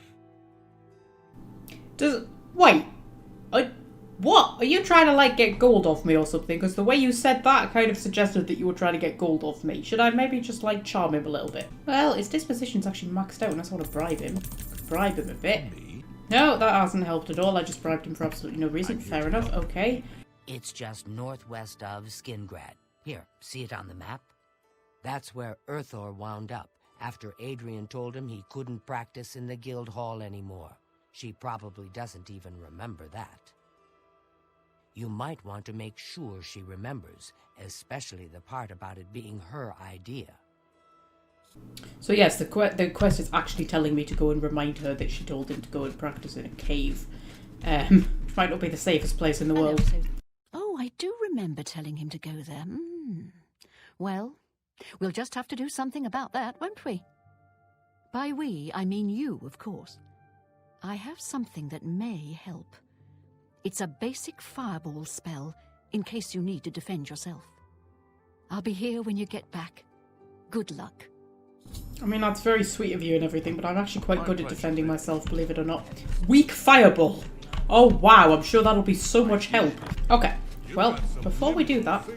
Wait. What? Are you trying to, like, get gold off me or something? Because the way you said that kind of suggested that you were trying to get gold off me. Should I maybe just, like, charm him a little bit? Well, his disposition's actually maxed out and I just want to bribe him. Bribe him a bit. Me? No, that hasn't helped at all. I just bribed him for absolutely no reason. Fair enough, okay. It's just northwest of Skingrad. Here, see it on the map? That's where Earthor wound up, after Adrian told him he couldn't practice in the guild hall anymore. She probably doesn't even remember that. You might want to make sure she remembers, especially the part about it being her idea. So yes, the quest is actually telling me to go and remind her that she told him to go and practice in a cave. Which might not be the safest place in the world. Oh, I do remember telling him to go there. Well, we'll just have to do something about that, won't we? By we, I mean you, of course. I have something that may help. It's a basic fireball spell, in case you need to defend yourself. I'll be here when you get back. Good luck. I mean, that's very sweet of you and everything, but I'm actually quite good at defending myself, believe it or not. Weak fireball! Oh wow, I'm sure that'll be so much help. Okay, well, before we do that,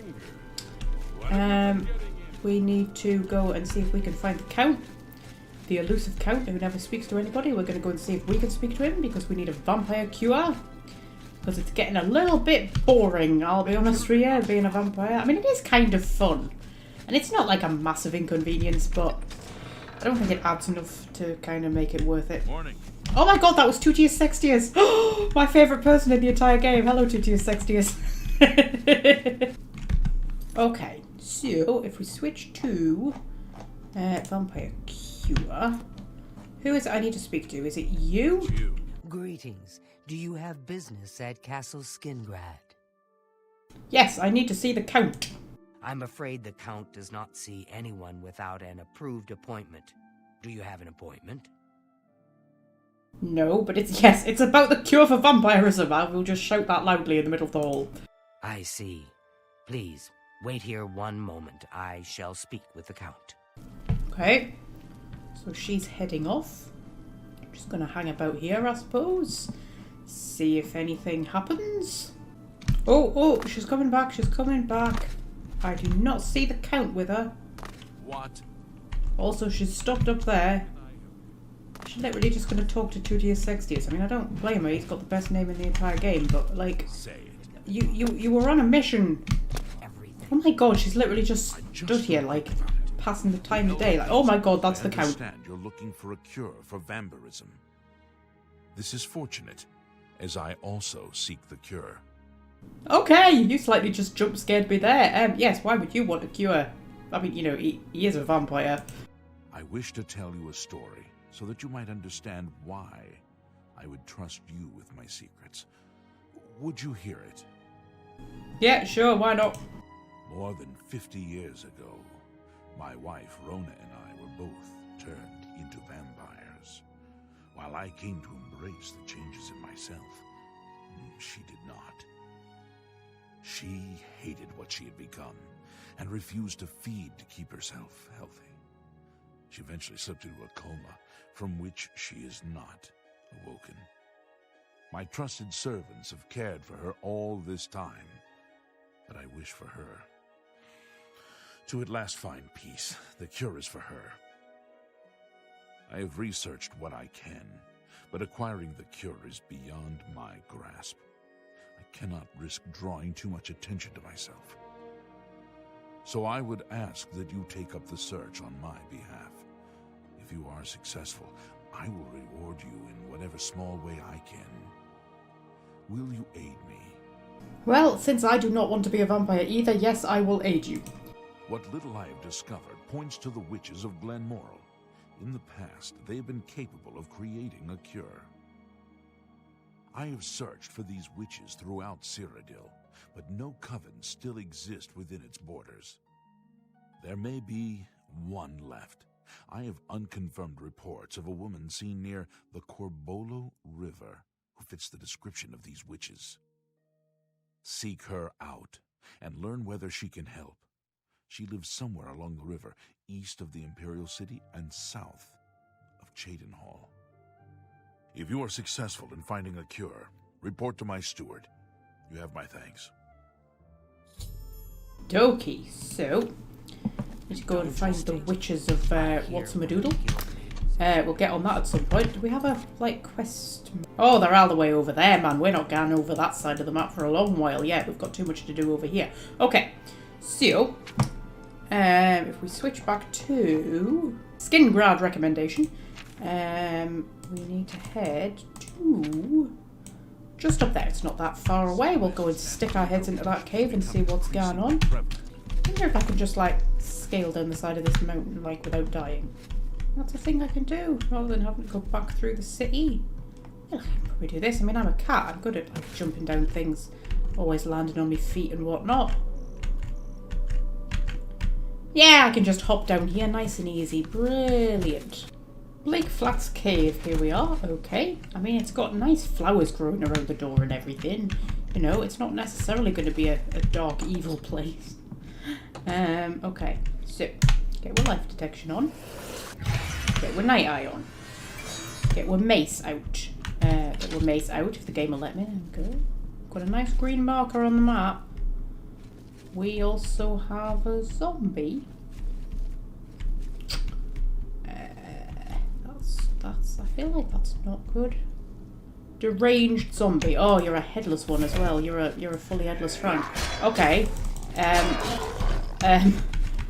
we need to go and see if we can find the Count. The elusive Count who never speaks to anybody. We're going to go and see if we can speak to him, because we need a vampire cure. Because it's getting a little bit boring, I'll be honest with you, being a vampire. I mean, it is kind of fun. And it's not like a massive inconvenience, but I don't think it adds enough to kind of make it worth it. Morning. Oh my god, that was Tutius Sextius! My favourite person in the entire game. Hello, Tutius Sextius. Okay, so if we switch to Vampire Cure, who is it I need to speak to? Is it you? Greetings. Do you have business at Castle Skingrad? Yes, I need to see the Count. I'm afraid the Count does not see anyone without an approved appointment. Do you have an appointment? No, but it's about the cure for vampirism. I will just shout that loudly in the middle of the hall. I see. Please, wait here one moment. I shall speak with the Count. Okay, so she's heading off. I'm just going to hang about here, I suppose. See if anything happens. Oh, she's coming back, she's coming back. I do not see the Count with her. What? Also, she's stopped up there. She's literally just going to talk to Tutius Sextius. I mean, I don't blame her, he's got the best name in the entire game, but, like, Say it. you were on a mission. Oh my god, she's literally just stood here, like, passing the time of day. Like, oh my god, that's the Count. I understand you're looking for a cure for vampirism. This is fortunate, as I also seek the cure. Okay, you slightly just jump-scared me there. Yes, why would you want a cure? I mean, you know, he is a vampire. I wish to tell you a story, so that you might understand why I would trust you with my secrets. Would you hear it? Yeah, sure, why not? More than 50 years ago, my wife Rona and I were both turned into vampires. While I came to embrace the changes in myself, she did not. She hated what she had become and refused to feed to keep herself healthy. She eventually slipped into a coma from which she is not awoken. My trusted servants have cared for her all this time, but I wish for her to at last find peace. The cure is for her. I have researched what I can, but acquiring the cure is beyond my grasp. I cannot risk drawing too much attention to myself. So I would ask that you take up the search on my behalf. If you are successful, I will reward you in whatever small way I can. Will you aid me Well, since I do not want to be a vampire either, yes, I will aid you. What little I have discovered points to the witches of Glenmoral. In the past, they have been capable of creating a cure. I have searched for these witches throughout Cyrodiil, but no covens still exist within its borders. There may be one left. I have unconfirmed reports of a woman seen near the Corbolo River who fits the description of these witches. Seek her out and learn whether she can help. She lives somewhere along the river, east of the Imperial City and south of Cheydinhal. If you are successful in finding a cure, report to my steward. You have my thanks. Dokie, so need to go and find the witches of What's-a-Madoodle. We'll get on that at some point. Do we have a, like, quest? Oh, they're all the way over there, man. We're not going over that side of the map for a long while yet. We've got too much to do over here. Okay, so if we switch back to Skingrad recommendation, we need to head to just up there. It's not that far away. We'll go and stick our heads into that cave and see what's going on. I wonder if I can just, like, scale down the side of this mountain, like, without dying. That's a thing I can do, rather than having to go back through the city. Yeah, I can probably do this. I mean, I'm a cat. I'm good at, like, jumping down things, always landing on my feet and whatnot. Yeah, I can just hop down here nice and easy. Brilliant. Lake Flats Cave, here we are. Okay. I mean, it's got nice flowers growing around the door and everything. You know, it's not necessarily going to be a dark, evil place. Okay. So, get our life detection on. Get our night eye on. Get our mace out. Get our mace out if the game will let me. Okay. Got a nice green marker on the map. We also have a zombie. That's. I feel like that's not good. Deranged zombie. Oh, you're a headless one as well. You're a fully headless Frank. Okay.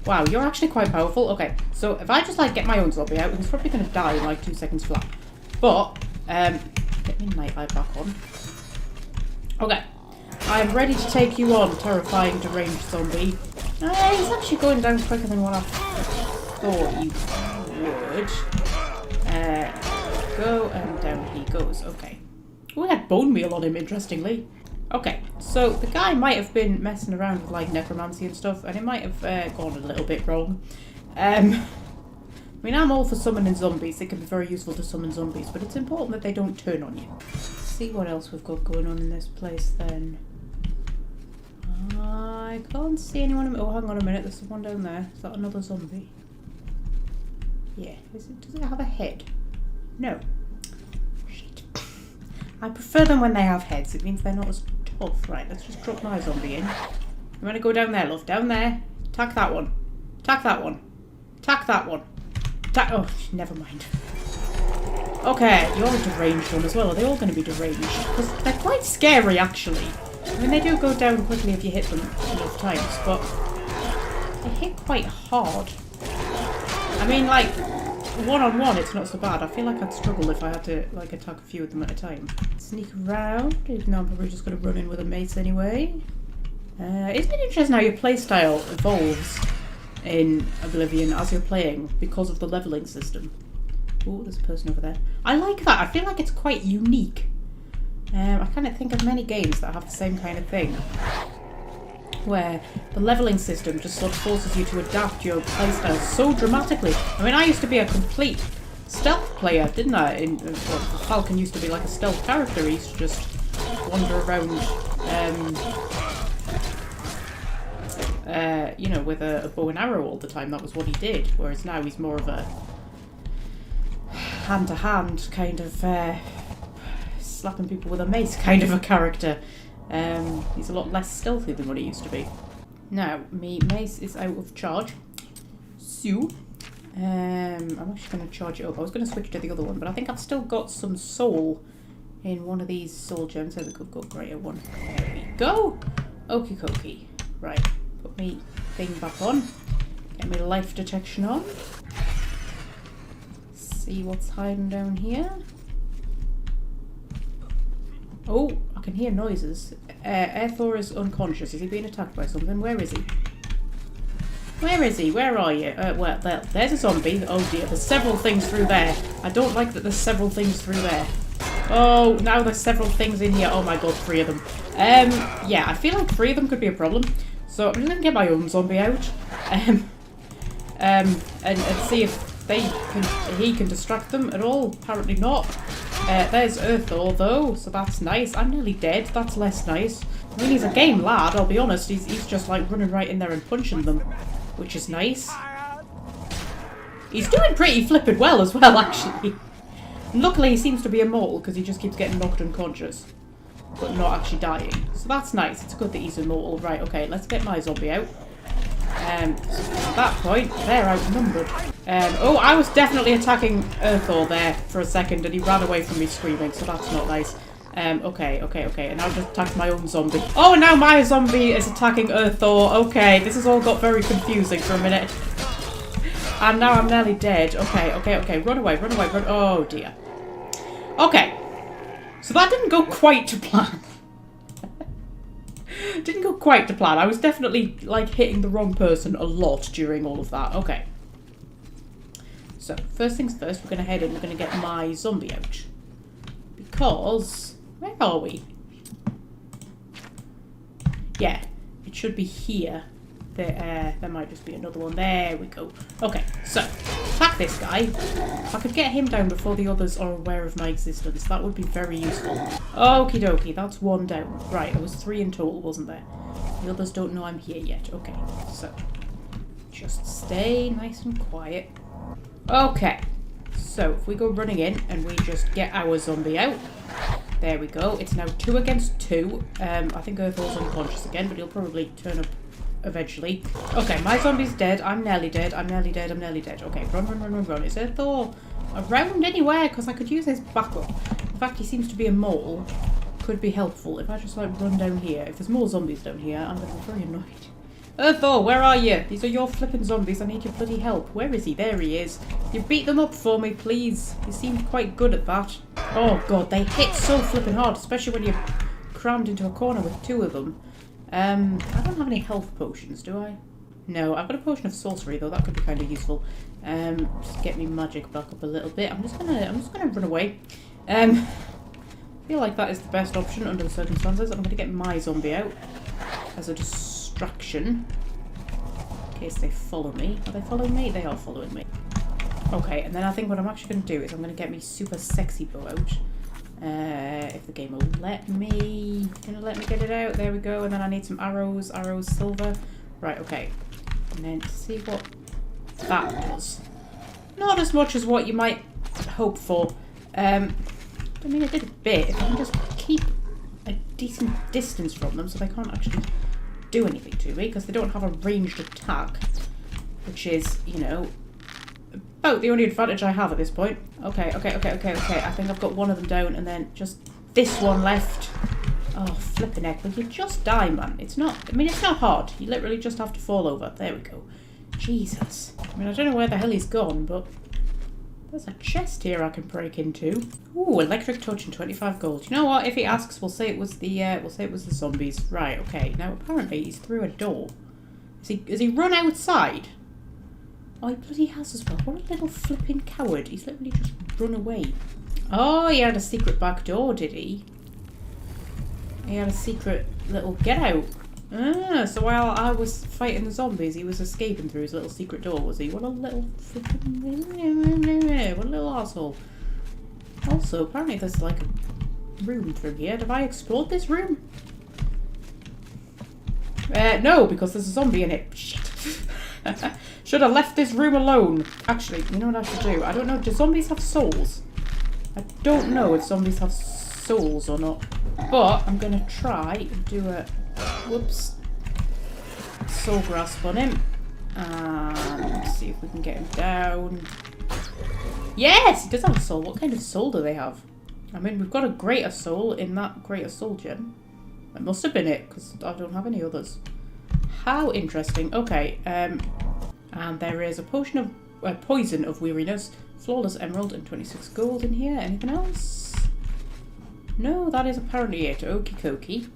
Wow, you're actually quite powerful. Okay, so if I just, like, get my own zombie out, he's probably going to die in, like, 2 seconds flat. But, get me night eye back on. Okay, I'm ready to take you on, terrifying deranged zombie. He's actually going down quicker than what I thought you would. Go, and down he goes. Okay. We had bone meal on him, interestingly. Okay, so the guy might have been messing around with, like, necromancy and stuff, and it might have gone a little bit wrong. I mean, I'm all for summoning zombies. It can be very useful to summon zombies, but it's important that they don't turn on you. Let's see what else we've got going on in this place, then. I can't see anyone. Oh, hang on a minute. There's someone down there. Is that another zombie? Yeah. Does it have a head? No. Shit. I prefer them when they have heads. It means they're not as tough. Right, let's just drop my zombie in. I'm going to go down there, love. Down there. Attack that one. Attack that one. Attack that one. Attack... Oh, never mind. Okay, you're a deranged one as well. Are they all going to be deranged? Because they're quite scary, actually. I mean, they do go down quickly if you hit them enough times, but they hit quite hard. I mean, like, one-on-one, it's not so bad. I feel like I'd struggle if I had to, like, attack a few of them at a time. Sneak around, even though I'm probably just going to run in with a mace anyway. Isn't it interesting how your playstyle evolves in Oblivion as you're playing because of the leveling system? Oh, there's a person over there. I like that. I feel like it's quite unique. I can't think of many games that have the same kind of thing, where the leveling system just sort of forces you to adapt your playstyle so dramatically. I mean, I used to be a complete stealth player, didn't I? Falcon used to be like a stealth character. He used to just wander around, you know, with a bow and arrow all the time. That was what he did. Whereas now he's more of a hand-to-hand kind of slapping people with a mace kind of a character. He's a lot less stealthy than what he used to be. Now, my mace is out of charge. So, I'm actually going to charge it up. I was going to switch to the other one, but I think I've still got some soul in one of these soul gems. So we could go greater one. There we go. Okie dokie. Right, put me thing back on. Get my life detection on. See what's hiding down here. Oh, I can hear noises. Aethor is unconscious. Is he being attacked by something? Where is he? Where is he? Where are you? Well, there's a zombie. Oh dear, there's several things through there. I don't like that there's several things through there. Oh, now there's several things in here. Oh my god, 3 of them. Yeah, I feel like 3 of them could be a problem. So I'm just gonna get my own zombie out. And see if he can distract them at all. Apparently not. There's Earthor though, so that's nice. I'm nearly dead. That's less nice. I mean, he's a game lad, I'll be honest. He's just like running right in there and punching them, which is nice. He's doing pretty flippin' well as well, actually. And luckily, he seems to be immortal because he just keeps getting knocked unconscious, but not actually dying. So that's nice. It's good that he's immortal. Right, okay, let's get my zombie out. At that point, they're outnumbered. Oh, I was definitely attacking Earthor there for a second, and he ran away from me screaming, so that's not nice. Okay, and I'll just attack my own zombie. Oh, and now my zombie is attacking Earthor. Okay, this has all got very confusing for a minute. And now I'm nearly dead. Okay, run away. Oh, dear. Okay, so that didn't go quite to plan. Didn't go quite to plan. I was definitely, like, hitting the wrong person a lot during all of that. Okay. So, first things first, we're going to head in. We're going to get my zombie out. Because... where are we? Yeah, it should be here. There might just be another one. There we go. Okay, so, attack this guy. If I could get him down before the others are aware of my existence, that would be very useful. Okie dokie, that's 1 down. Right, it was 3 in total, wasn't there? The others don't know I'm here yet. Okay, so, just stay nice and quiet. Okay, so if we go running in and we just get our zombie out. There we go. It's now 2 against 2. I think Earthor's unconscious again, but he'll probably turn up eventually. Okay, my zombie's dead. I'm nearly dead. Okay, run. Is Earthor around anywhere? Because I could use his backup. In fact, he seems to be immortal. Could be helpful if I just like run down here. If there's more zombies down here, I'm going to be very annoyed. Earthor, where are you? These are your flippin' zombies. I need your bloody help. Where is he? There he is. You beat them up for me, please. You seemed quite good at that. Oh god, they hit so flippin' hard, especially when you're crammed into a corner with 2 of them. I don't have any health potions, do I? No, I've got a potion of sorcery though. That could be kind of useful. Just get me magic back up a little bit. I'm just gonna run away. I feel like that is the best option under the circumstances. I'm gonna get my zombie out as a distraction in case they follow me. Are they following me? They are following me. Okay, and then I think what I'm actually gonna do is I'm gonna get me super sexy bow out. If the game will let me. Gonna let me get it out. There we go. And then I need some arrows. Arrows, silver. Right, okay. And then see what that does. Not as much as what you might hope for. I mean, it did a bit. If I can just keep a decent distance from them so they can't actually do anything to me because they don't have a ranged attack. Which is, you know, about the only advantage I have at this point. Okay. I think I've got one of them down and then just this one left. Oh, flippin' heck. Will you just die, man? It's not hard. You literally just have to fall over. There we go. Jesus. I mean, I don't know where the hell he's gone, but there's a chest here I can break into. Ooh, electric touch and 25 gold. You know what? If he asks, we'll say it was the zombies. Right, okay. Now apparently he's through a door. Has he run outside? Oh, he bloody has as well. What a little flipping coward. He's literally just run away. Oh, he had a secret back door, did he? He had a secret little get out. Ah, so while I was fighting the zombies, he was escaping through his little secret door, was he? What a little flipping... what a little arsehole. Also, apparently there's like a room through here. Have I explored this room? No, because there's a zombie in it. Shit. Should have left this room alone. Actually, you know what I should do? I don't know. Do zombies have souls? I don't know if zombies have souls or not. But I'm going to try and do a... whoops. Soul grasp on him. And see if we can get him down. Yes! He does have a soul. What kind of soul do they have? I mean, we've got a greater soul in that greater soul gem. That must have been it, because I don't have any others. How interesting. Okay, and there is a potion of poison of weariness, flawless emerald, and 26 gold in here. Anything else? No, that is apparently it. Okie dokie.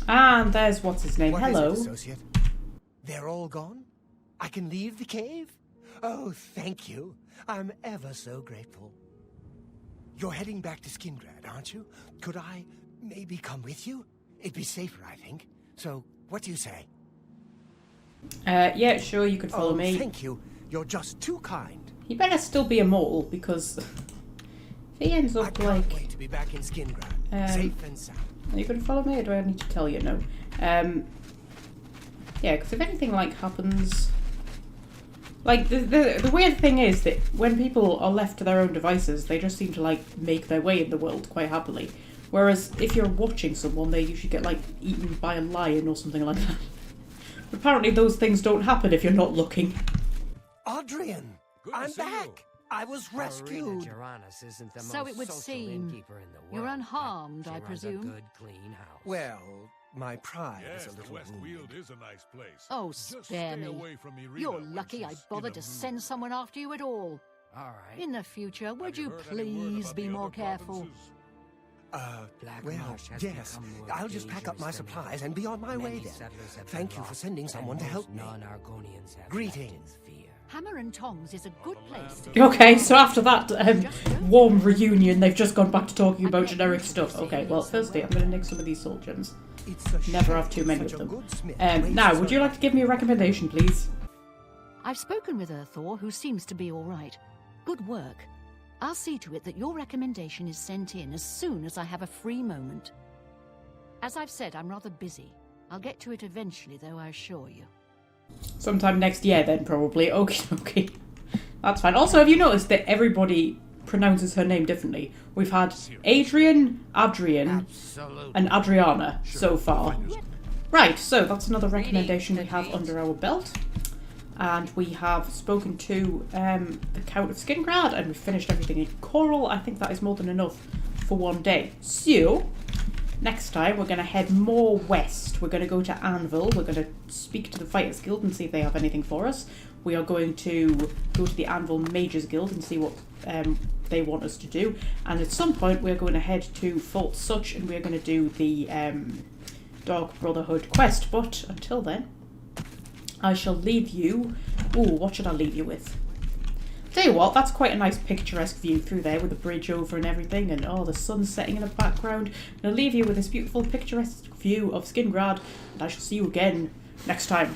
And there's what's his name. What Hello. is it, associate? They're all gone? I can leave the cave? Oh, thank you. I'm ever so grateful. You're heading back to Skingrad, aren't you? Could I maybe come with you? It'd be safer, I think. So, what do you say? Yeah, sure, you could follow me. Thank you. You're just too kind. He better still be immortal, because if he ends up I can't wait to be back in Skingrad, safe and sound. Are you going to follow me, or do I need to tell you? No. Yeah, because if anything like happens, like the weird thing is that when people are left to their own devices, they just seem to like make their way in the world quite happily. Whereas if you're watching someone, they usually get like eaten by a lion or something like that. Apparently, those things don't happen if you're not looking. Adrian, I'm back. I was rescued. Isn't the So most it would social seem. innkeeper in the world, You're but unharmed, she I runs a presume? good, clean house. Well, my pride Yes, is a the little West wounded. Weald is a nice place. Oh, Just spare stay me. away from Irina You're when lucky I she's in bothered a to mood. send someone after you at all. All right. In the future, would Have you heard any word please about be the more other careful? provinces? Black Well, Marsh has yes. become more I'll just pack up my dangerous than supplies ever. and be on my way Many then. settlers have Thank been you for lost, sending and someone to most help me. non-Argonians have Greetings. left in fear. Hammer and Tongs is a good place to Okay, so after that warm reunion, they've just gone back to talking about generic stuff. Okay, well, firstly, I'm going to nick some of these soul gems. It's a Never shame have too many such of a them. good smith Now, wastes would you her- like to give me a recommendation, please? I've spoken with Earthor, who seems to be all right. Good work. I'll see to it that your recommendation is sent in as soon as I have a free moment. As I've said, I'm rather busy. I'll get to it eventually, though, I assure you. Sometime next year, then, probably. Okay, okay. That's fine. Also, have you noticed that everybody pronounces her name differently? We've had Adrian, Adrian, Absolutely. and Adriana so far. Right, so that's another recommendation we have under our belt. And we have spoken to the Count of Skingrad, and we've finished everything in Coral. I think that is more than enough for one day. So, next time we're going to head more west. We're going to go to Anvil. We're going to speak to the Fighters Guild and see if they have anything for us. We are going to go to the Anvil Mages Guild and see what they want us to do. And at some point we're going to head to Fort Such and we're going to do the Dark Brotherhood quest. But until then, I shall leave you... Ooh, what should I leave you with? Tell you what, that's quite a nice picturesque view through there with the bridge over and everything, and the sun setting in the background. And I'll leave you with this beautiful picturesque view of Skingrad, and I shall see you again next time.